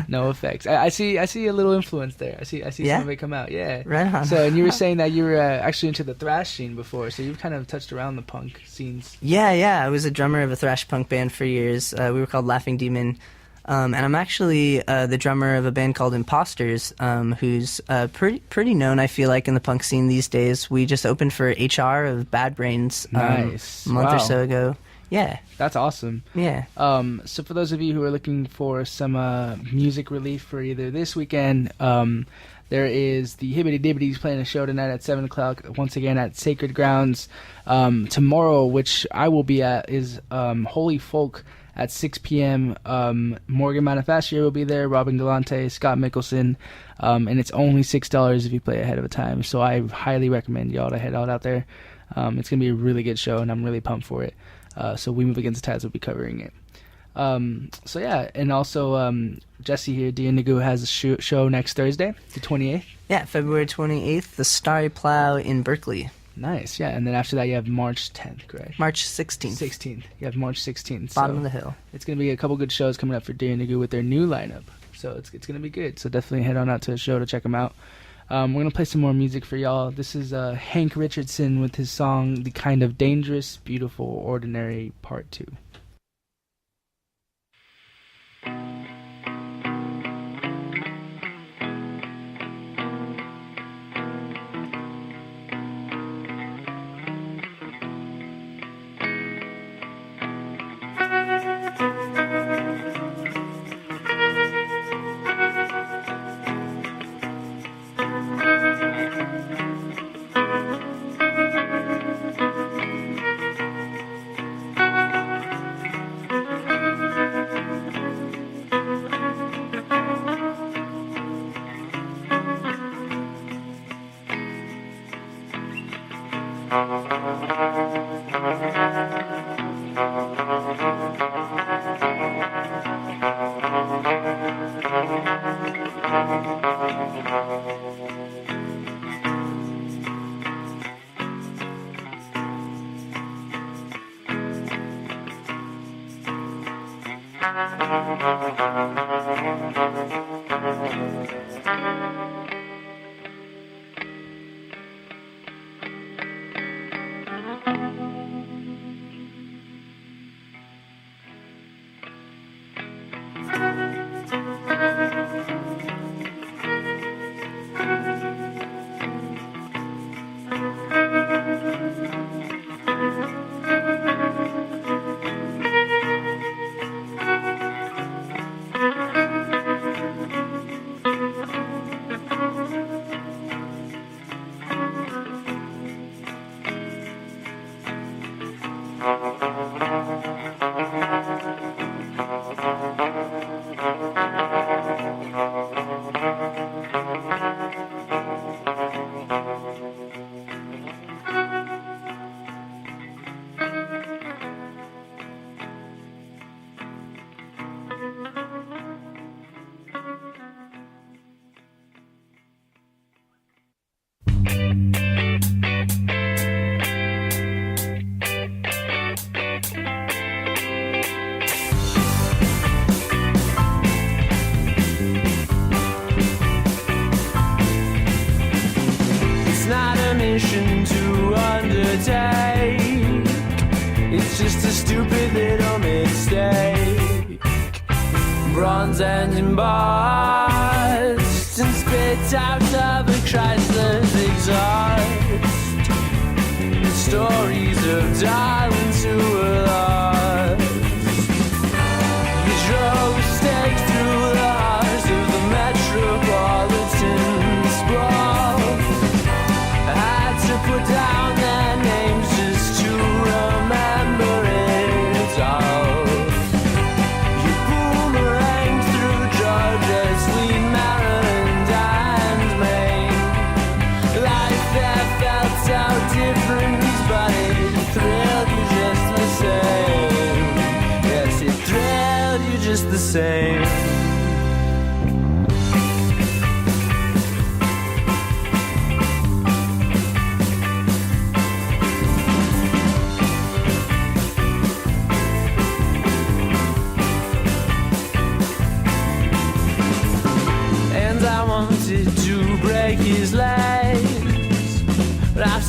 No Effects. I see a little influence there. I see Yeah? some of it come out. Yeah. Right on. So, and you were saying that you were actually into the thrash scene before, so you've kind of touched around the punk scenes. Yeah, I was a drummer of a thrash punk band for years. We were called Laughing Demon. And I'm actually the drummer of a band called Imposters, who's pretty known, I feel like, in the punk scene these days. We just opened for HR of Bad Brains Nice. a month Wow. or so ago. Yeah, That's awesome. yeah. So for those of you who are looking for some music relief for either this weekend, there is the Hibbity Dibbity's playing a show tonight at 7 o'clock, once again at Sacred Grounds. Tomorrow, which I will be at, is Holy Folk at 6 p.m. Morgan Manifacier will be there, Robin Galante, Scott Mickelson, and it's only $6 if you play ahead of time. So I highly recommend y'all to head out there. It's going to be a really good show, and I'm really pumped for it. So We Move Against the Tides will be covering it. So yeah, and also Jesse here, Indugu, has a show next Thursday, the 28th. Yeah, February 28th, the Starry Plow in Berkeley. Nice, yeah, and then after that you have March 10th, correct? March 16th. 16th. You have March 16th. Bottom so of the hill. It's going to be a couple good shows coming up for Indugu with their new lineup. So it's going to be good. So definitely head on out to the show to check them out. We're going to play some more music for y'all. This is Hank Richardson with his song The Kind of Dangerous, Beautiful, Ordinary Part 2. mission to undertake. It's just a stupid little mistake. Bronze and embossed and spit out of a Chrysler's exhaust. Stories of darlings who were lost. You drove stake through the heart of the metropolitan sprawl. I had to put down their names just to remember it all. You boomerang through Georgia, sweet Maryland and Maine. Life there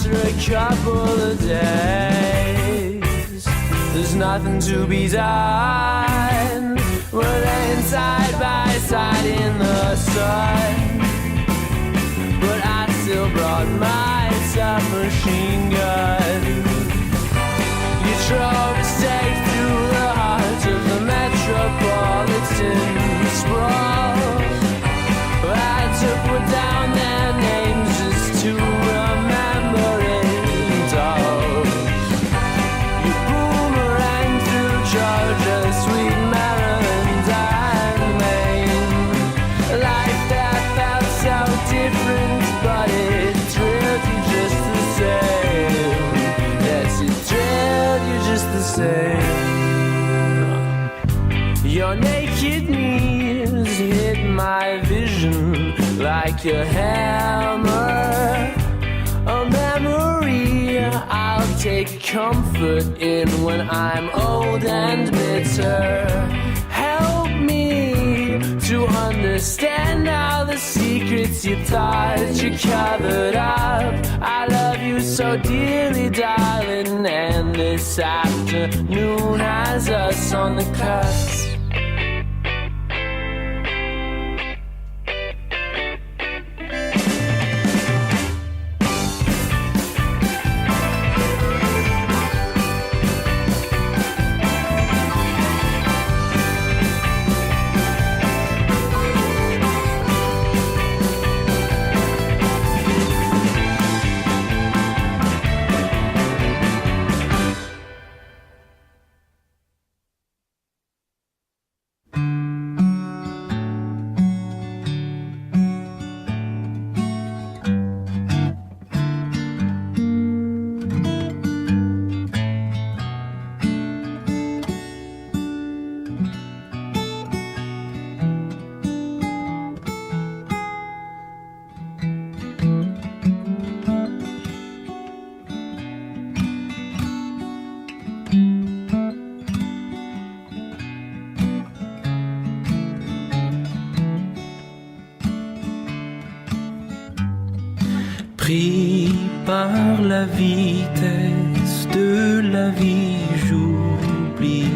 after a couple of days. There's nothing to be done. We're laying side by side in the sun. But I still brought my submachine gun. You drove a stake through the heart of the metropolitan sprawl. I took one down their names just to remember it all. You boomerang through Georgia, sweet Maryland and Maine. Life that felt so different, but it thrilled you just the same. Yes, it thrilled you just the same. Your naked knees hit my vision like a hammer. A memory I'll take comfort in when I'm old and bitter. Help me to understand all the secrets you thought you covered up. I love you so dearly, darling, and this afternoon has us on the cusp. Pris par la vitesse de la vie, j'oublie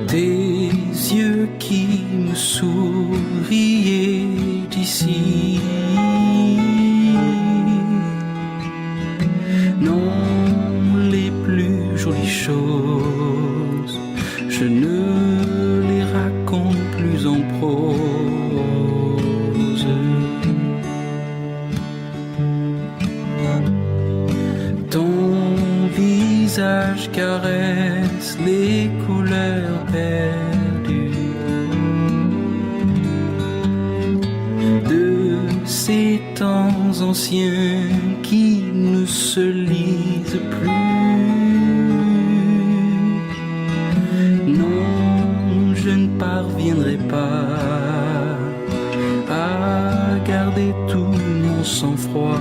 tes yeux qui me souriaient d'ici. Non, les plus jolies choses, je ne les raconte plus en prose. Visage caresse les couleurs perdues de ces temps anciens qui ne se lisent plus. Non, je ne parviendrai pas à garder tout mon sang-froid.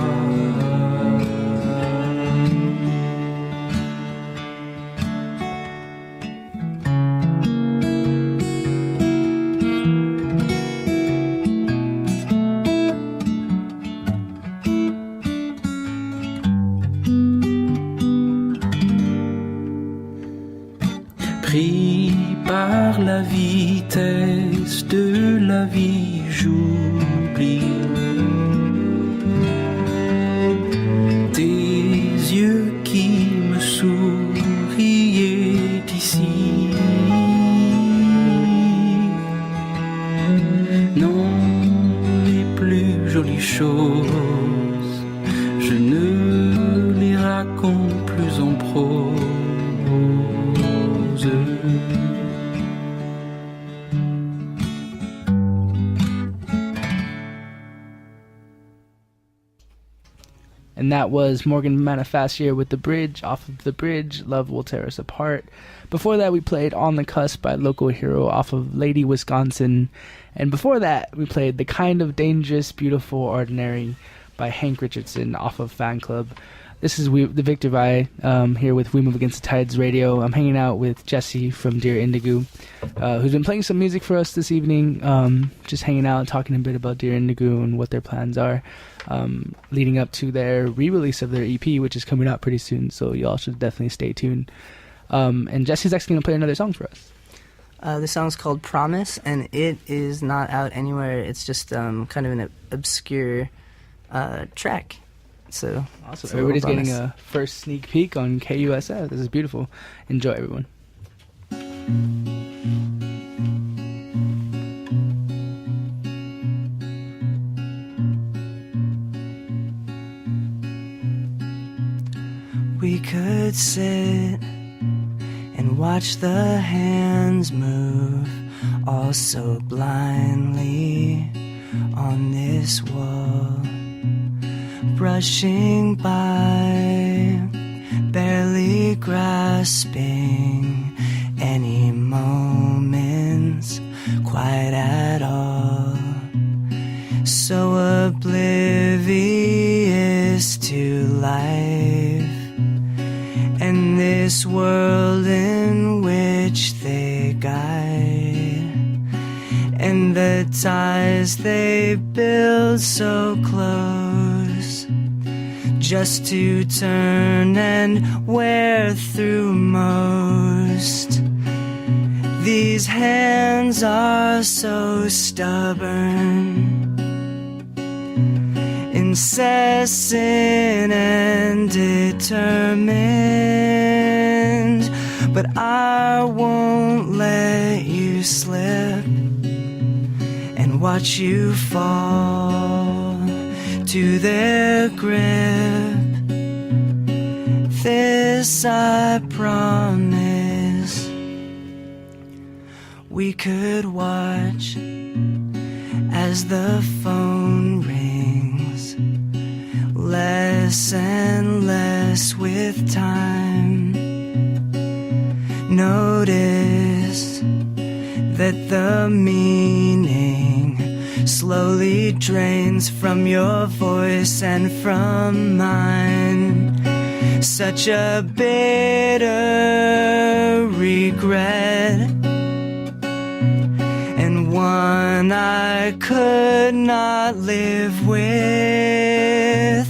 Pris par la vitesse de la vie, j'oublie tes yeux qui me souriaient d'ici. Non, les plus jolies choses, je ne les raconte plus en prose. And that was Morgan Manifacier with The Bridge, off of The Bridge, Love Will Tear Us Apart. Before that, we played On the Cusp by Local Hero off of Lady Wisconsin. And before that, we played The Kind of Dangerous, Beautiful, Ordinary by Hank Richardson off of Fan Club. This is the Victor Vi here with We Move Against the Tides Radio. I'm hanging out with Jesse from Dear Indugu, who's been playing some music for us this evening, just hanging out, talking a bit about Dear Indugu and what their plans are, leading up to their re-release of their EP, which is coming out pretty soon, so y'all should definitely stay tuned. And Jesse's actually going to play another song for us. The song's called Promise, and it is not out anywhere. It's just kind of an obscure track. So awesome. Everybody's getting a first sneak peek on KUSF. This is beautiful. Enjoy, everyone. We could sit and watch the hands move all so blindly on this wall, brushing by, barely grasping any moments quite at all, so oblivious to life and this world in which they guide, and the ties they build so close, just to turn and wear through most. These hands are so stubborn, incessant and determined, but I won't let you slip and watch you fall to their grip. This I promise. We could watch as the phone rings, less and less with time. Notice that the meaning slowly drains from your voice and from mine. Such a bitter regret, and one I could not live with.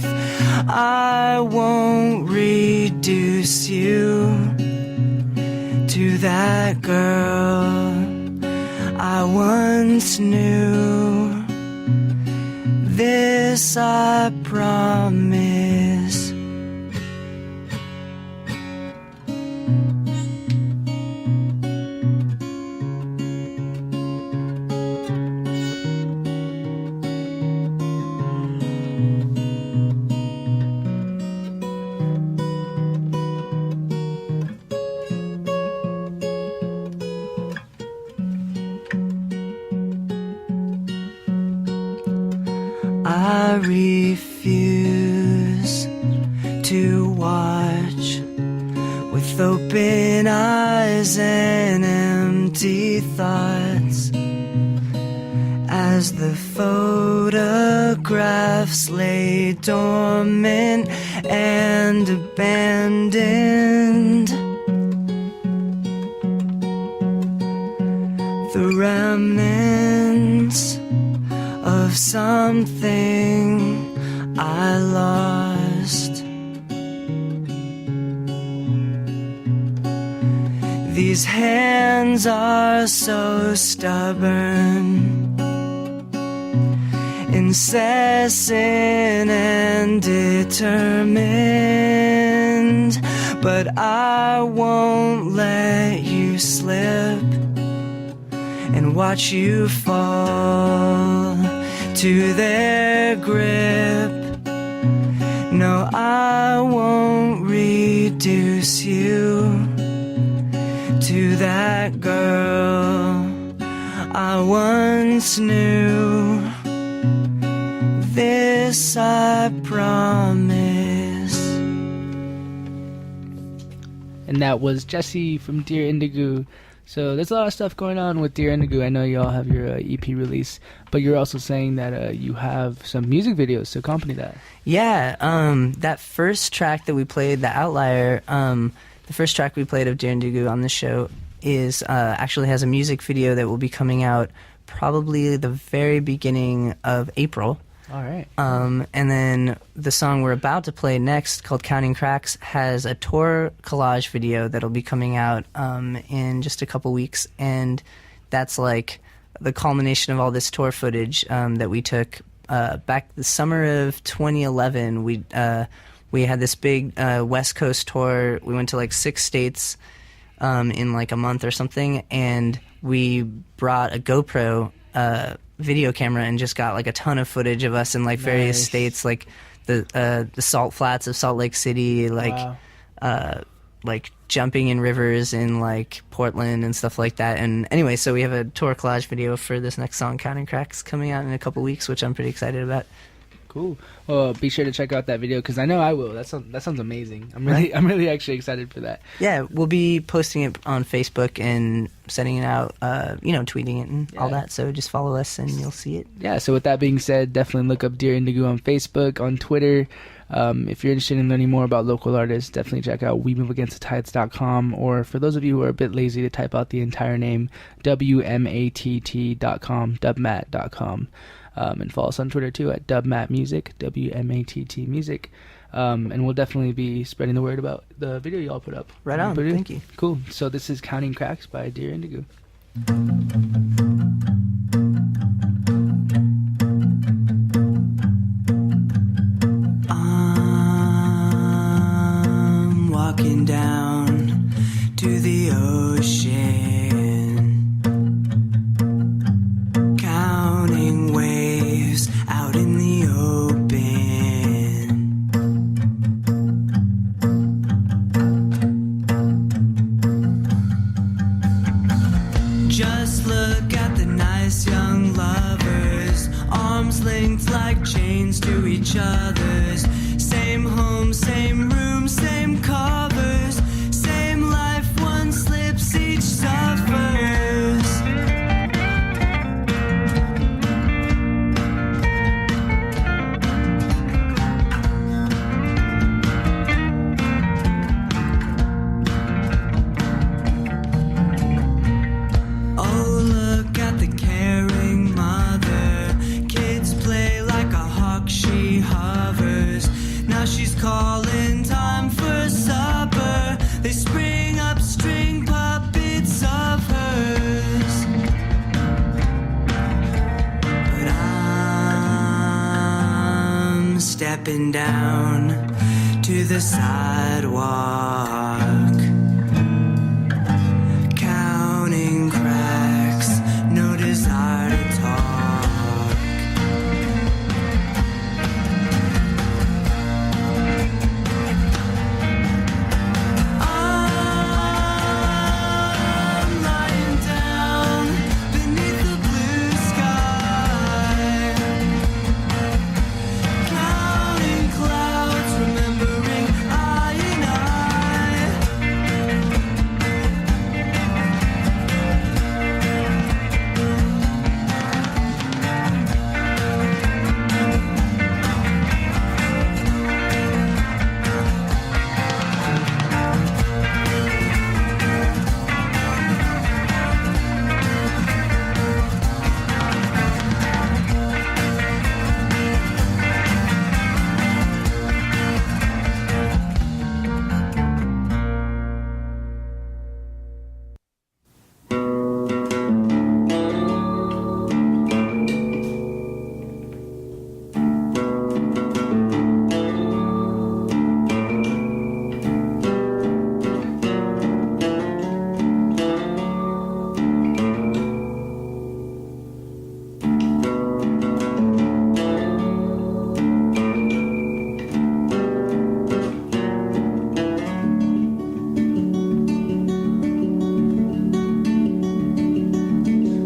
I won't reduce you to that girl I once knew. This I promise. I refuse to watch with open eyes and empty thoughts as the photographs lay dormant and abandoned. The remnants of something I lost. These hands are so stubborn, incessant and determined, but I won't let you slip and watch you fall to their grip. No, I won't reduce you to that girl I once knew. This I promise. And that was Jesse from Dear Indugu So there's a lot of stuff going on with Dear Indigo. I know you all have your EP release, but you're also saying that you have some music videos to accompany that. Yeah, that first track that we played, the Outlier, the first track we played of Dear Indugu on the show is actually has a music video that will be coming out probably the very beginning of April. All right. And then the song we're about to play next, called Counting Cracks, has a tour collage video that'll be coming out in just a couple weeks, and that's like the culmination of all this tour footage that we took back the summer of 2011. We had this big West Coast tour. We went to like 6 states in like a month or something, and we brought a GoPro video camera and just got like a ton of footage of us in like various states, like the salt flats of Salt Lake City, like like jumping in rivers in like Portland and stuff like that. And anyway, so we have a tour collage video for this next song, Counting Cracks, coming out in a couple weeks, which I'm pretty excited about. Cool. Well, be sure to check out that video because I know I will. That sounds amazing. I'm really actually excited for that. Yeah, we'll be posting it on Facebook and sending it out, tweeting it and all that. So just follow us and you'll see it. Yeah. So with that being said, definitely look up Dear Indigo on Facebook, on Twitter. If you're interested in learning more about local artists, definitely check out WeMoveAgainstTheTides.com, or for those of you who are a bit lazy to type out the entire name, WMATT.com, dubmat.com. And follow us on Twitter too at dubmatmusic, WMATT music. And we'll definitely be spreading the word about the video y'all put up. Right on. Thank you. Cool. So this is Counting Cracks by Dear Indigo. I'm walking down to the ocean, counting waves out in the open. Just look at the nice young lovers, arms linked like chains to each other's. Same home, same room, same covers, same life, one slips, each suffers. Oh, look at the caring mother. Kids play like a hawk, she hovers. Now she's calling time for supper. They spring up string puppets of hers. But I'm stepping down to the sidewalk, counting cracks, no desire to talk. I'm lying down beneath the blue sky, counting clouds, remembering eye and eye.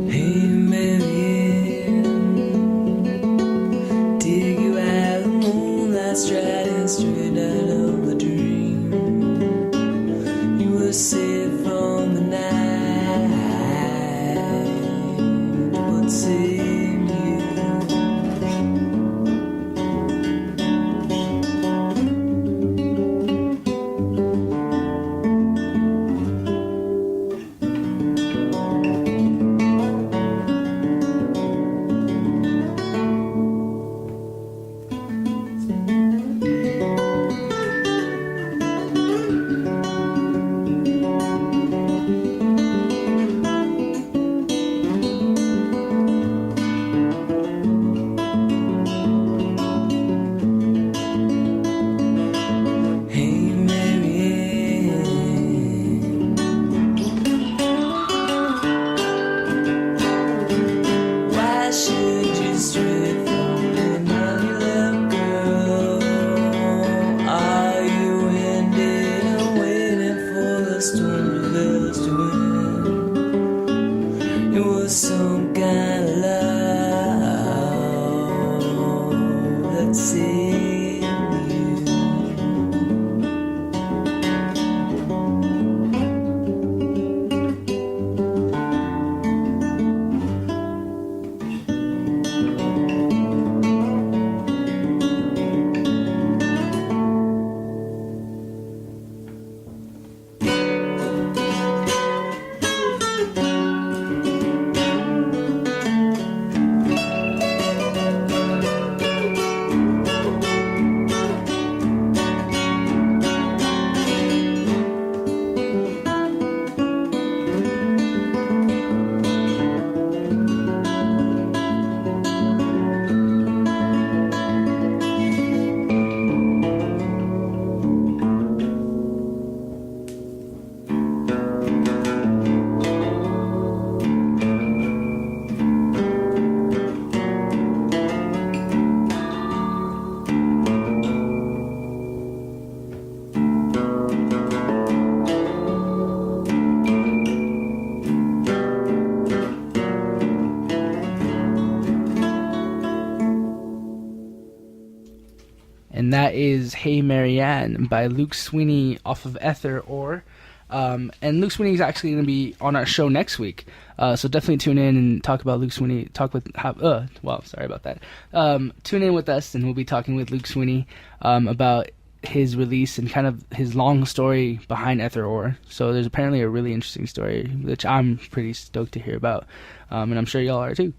Hey Marianne, dig you out the moonlight striding straight out of a dream. You were safe from the night. and that is Hey Marianne by Luke Sweeney off of Ether Ore. And Luke Sweeney is actually going to be on our show next week, so definitely tune in and talk about Luke Sweeney. Sorry about that. Tune in with us, and we'll be talking with Luke Sweeney about his release and kind of his long story behind Ether Ore. So there's apparently a really interesting story, which I'm pretty stoked to hear about, and I'm sure y'all are too.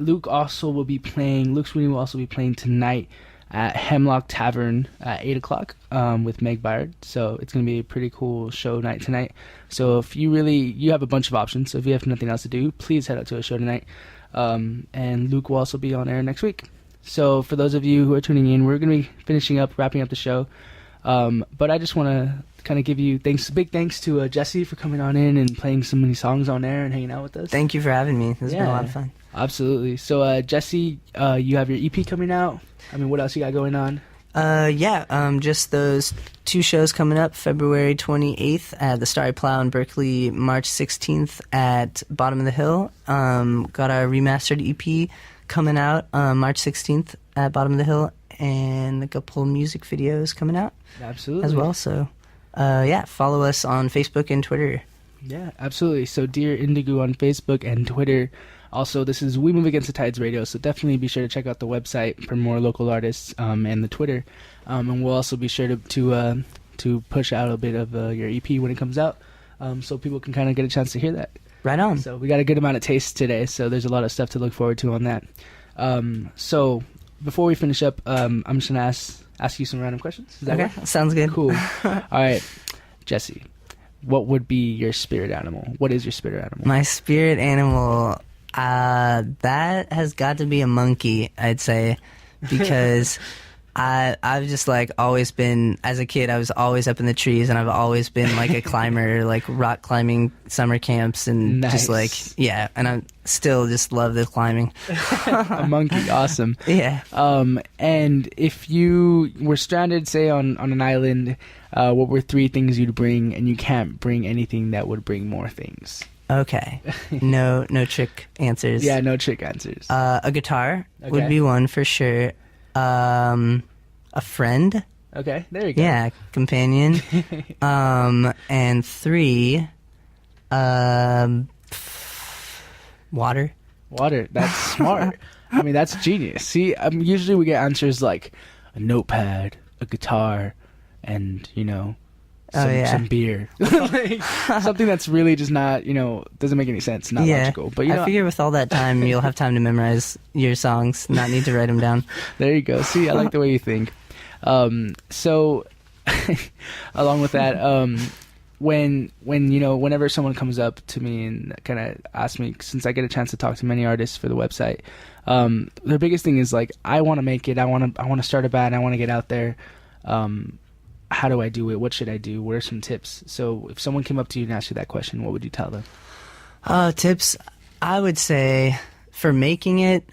Luke Sweeney will also be playing tonight at Hemlock Tavern at 8 o'clock with Meg Byard. So it's going to be a pretty cool show night tonight. So if you have a bunch of options. So if you have nothing else to do, please head out to a show tonight. And Luke will also be on air next week. So for those of you who are tuning in, we're going to be wrapping up the show. But I just want to kind of give you big thanks to Jesse for coming on in and playing so many songs on air and hanging out with us. Thank you for having me. This has been a lot of fun. Absolutely. So Jesse, you have your EP coming out. I mean, what else you got going on? Just those 2 shows coming up, February 28th at the Starry Plow in Berkeley, March 16th at Bottom of the Hill. Got our remastered EP coming out March 16th at Bottom of the Hill, and a couple music videos coming out. Absolutely. As well, so follow us on Facebook and Twitter. Yeah, absolutely. So Dear Indugu on Facebook and Twitter. Also, this is We Move Against the Tides Radio, so definitely be sure to check out the website for more local artists and the Twitter. And we'll also be sure to push out a bit of your EP when it comes out, so people can kind of get a chance to hear that. Right on. So we got a good amount of taste today, so there's a lot of stuff to look forward to on that. So before we finish up, I'm just going to ask you some random questions. Is that okay? Sounds good. Cool. All right, Jesse, what would be your spirit animal? What is your spirit animal? My spirit animal... that has got to be a monkey, I'd say, because I've just always been, as a kid, I was always up in the trees, and I've always been a climber, rock climbing summer camps, and nice. And I still just love the climbing. A monkey, awesome. Yeah. And if you were stranded, say, on an island, what were 3 things you'd bring, and you can't bring anything that would bring more things? Okay. No trick answers. Yeah, no trick answers. A guitar would be one for sure. A friend. Okay, there you go. Yeah, companion. And 3, water. Water. That's smart. I mean, that's genius. See, usually we get answers like a notepad, a guitar, and, some beer. Something that's really just not, doesn't make any sense, not logical. But I figure with all that time, you'll have time to memorize your songs, not need to write them down. There you go. See, I like the way you think. So, along with that, whenever someone comes up to me and kind of asks me, since I get a chance to talk to many artists for the website, their biggest thing is I want to make it. I want to start a band. I want to get out there. How do I do it? What should I do? What are some tips? So if someone came up to you and asked you that question, what would you tell them? Tips, I would say for making it,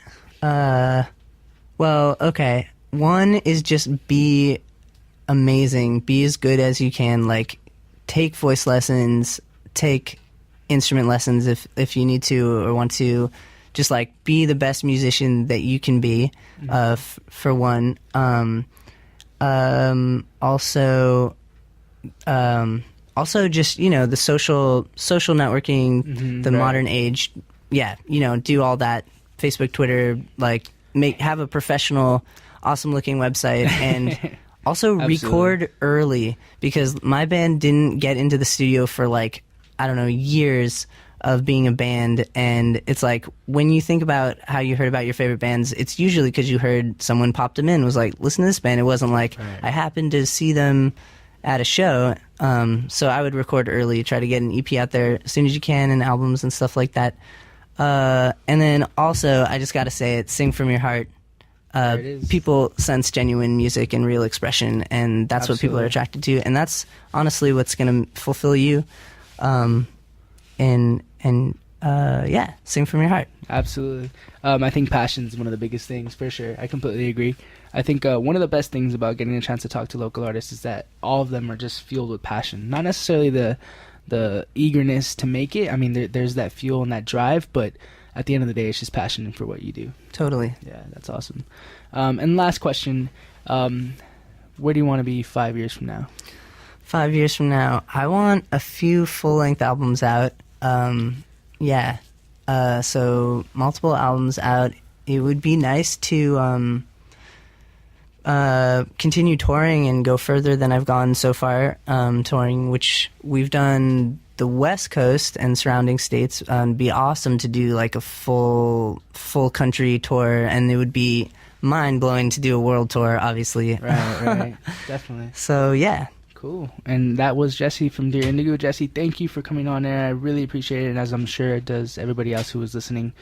okay. One is just be amazing. Be as good as you can. Take voice lessons, take instrument lessons if you need to or want to. Just be the best musician that you can be, for one. Also just, the social networking, the modern age. Yeah. Do all that. Facebook, Twitter, have a professional, awesome looking website, and also record early, because my band didn't get into the studio for years of being a band, and it's when you think about how you heard about your favorite bands, it's usually because you heard someone popped them in, was listen to this band. It wasn't I happened to see them at a show. So I would record early, try to get an EP out there as soon as you can, and albums and stuff like that. And then also, I just got to say it, sing from your heart. People sense genuine music and real expression, and that's what people are attracted to, and that's honestly what's going to fulfill you. Sing from your heart. Absolutely. I think passion is one of the biggest things, for sure. I completely agree. I think one of the best things about getting a chance to talk to local artists is that all of them are just fueled with passion. Not necessarily the eagerness to make it. I mean, there's that fuel and that drive, but at the end of the day, it's just passion for what you do. Totally. Yeah, that's awesome. And last question, Where do you want to be 5 years from now? 5 years from now, I want a few full-length albums out. So multiple albums out. It would be nice to continue touring and go further than I've gone so far, touring, which we've done the West Coast and surrounding states. It'd be awesome to do like a full country tour, and it would be mind-blowing to do a world tour, obviously. Right, definitely. So, yeah. Cool. And that was Jesse from Dear Indigo. Jesse, thank you for coming on air. I really appreciate it, and as I'm sure it does everybody else who was listening.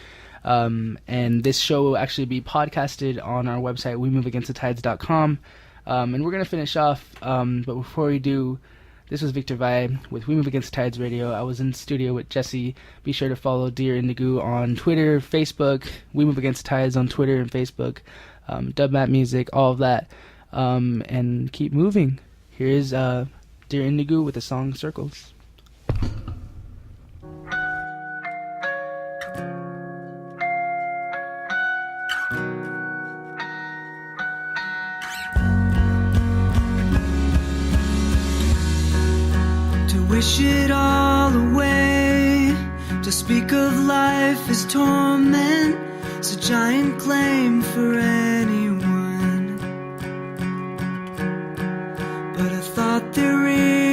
And this show will actually be podcasted on our website, WeMoveAgainstTheTides.com. And we're going to finish off, but before we do, this was Victor Vai with We Move Against the Tides Radio. I was in the studio with Jesse. Be sure to follow Dear Indigo on Twitter, Facebook, We Move Against the Tides on Twitter and Facebook, Dubmat Music, all of that, and keep moving. Here's Dear Indigo with the song Circles. To wish it all away, to speak of life as torment, it's a giant claim for anyone. But a thought that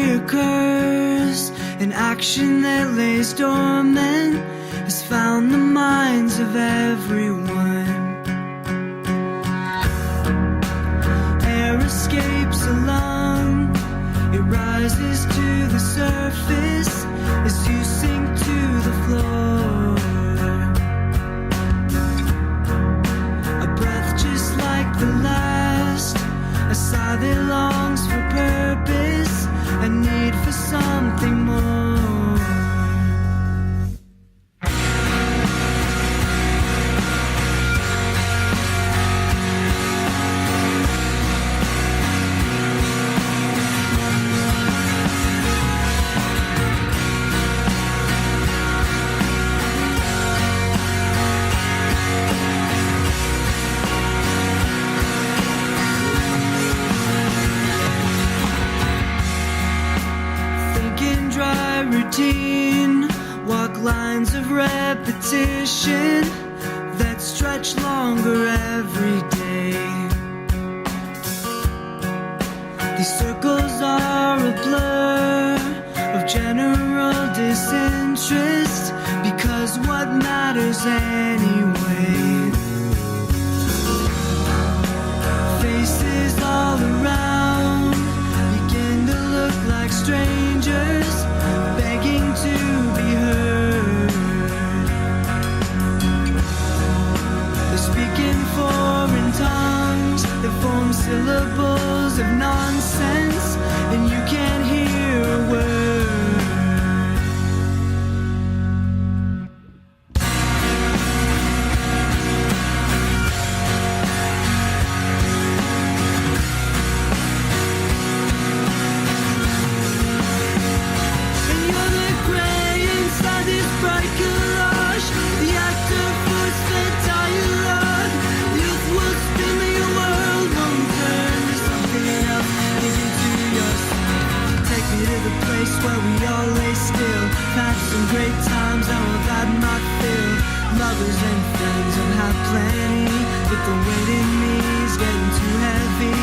reoccurs, an action that lays dormant, has found the minds of everyone. Air escapes a lung, it rises to the surface as you sink to the floor. A breath just like the last, a sigh that longs for purpose, a need for something more. Routine, walk lines of repetition that stretch longer every day. These circles are a blur of general disinterest, because what matters anyway? Faces all around begin to look like strangers, begging to be heard. They're speaking foreign tongues that form syllables of nonsense, and you can't hear a word. Where we all lay still, had some great times, and all that might fill. Lovers and friends I've had plenty, but the weight in me is getting too heavy.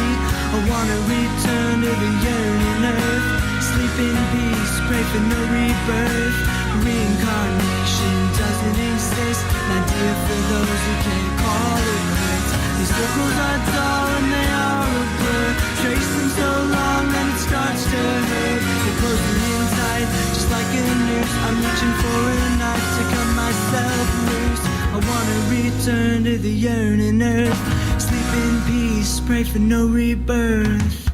I wanna return to the yearning earth, sleep in peace, pray for no rebirth. Reincarnation doesn't exist, an idea for those who can't call it quits. These circles are dull and they are a blur, trace them so long that it starts to hurt. They're closing in tight, just like a noose. I'm reaching for a knife to cut myself loose. I wanna return to the yearning earth, sleep in peace, pray for no rebirth.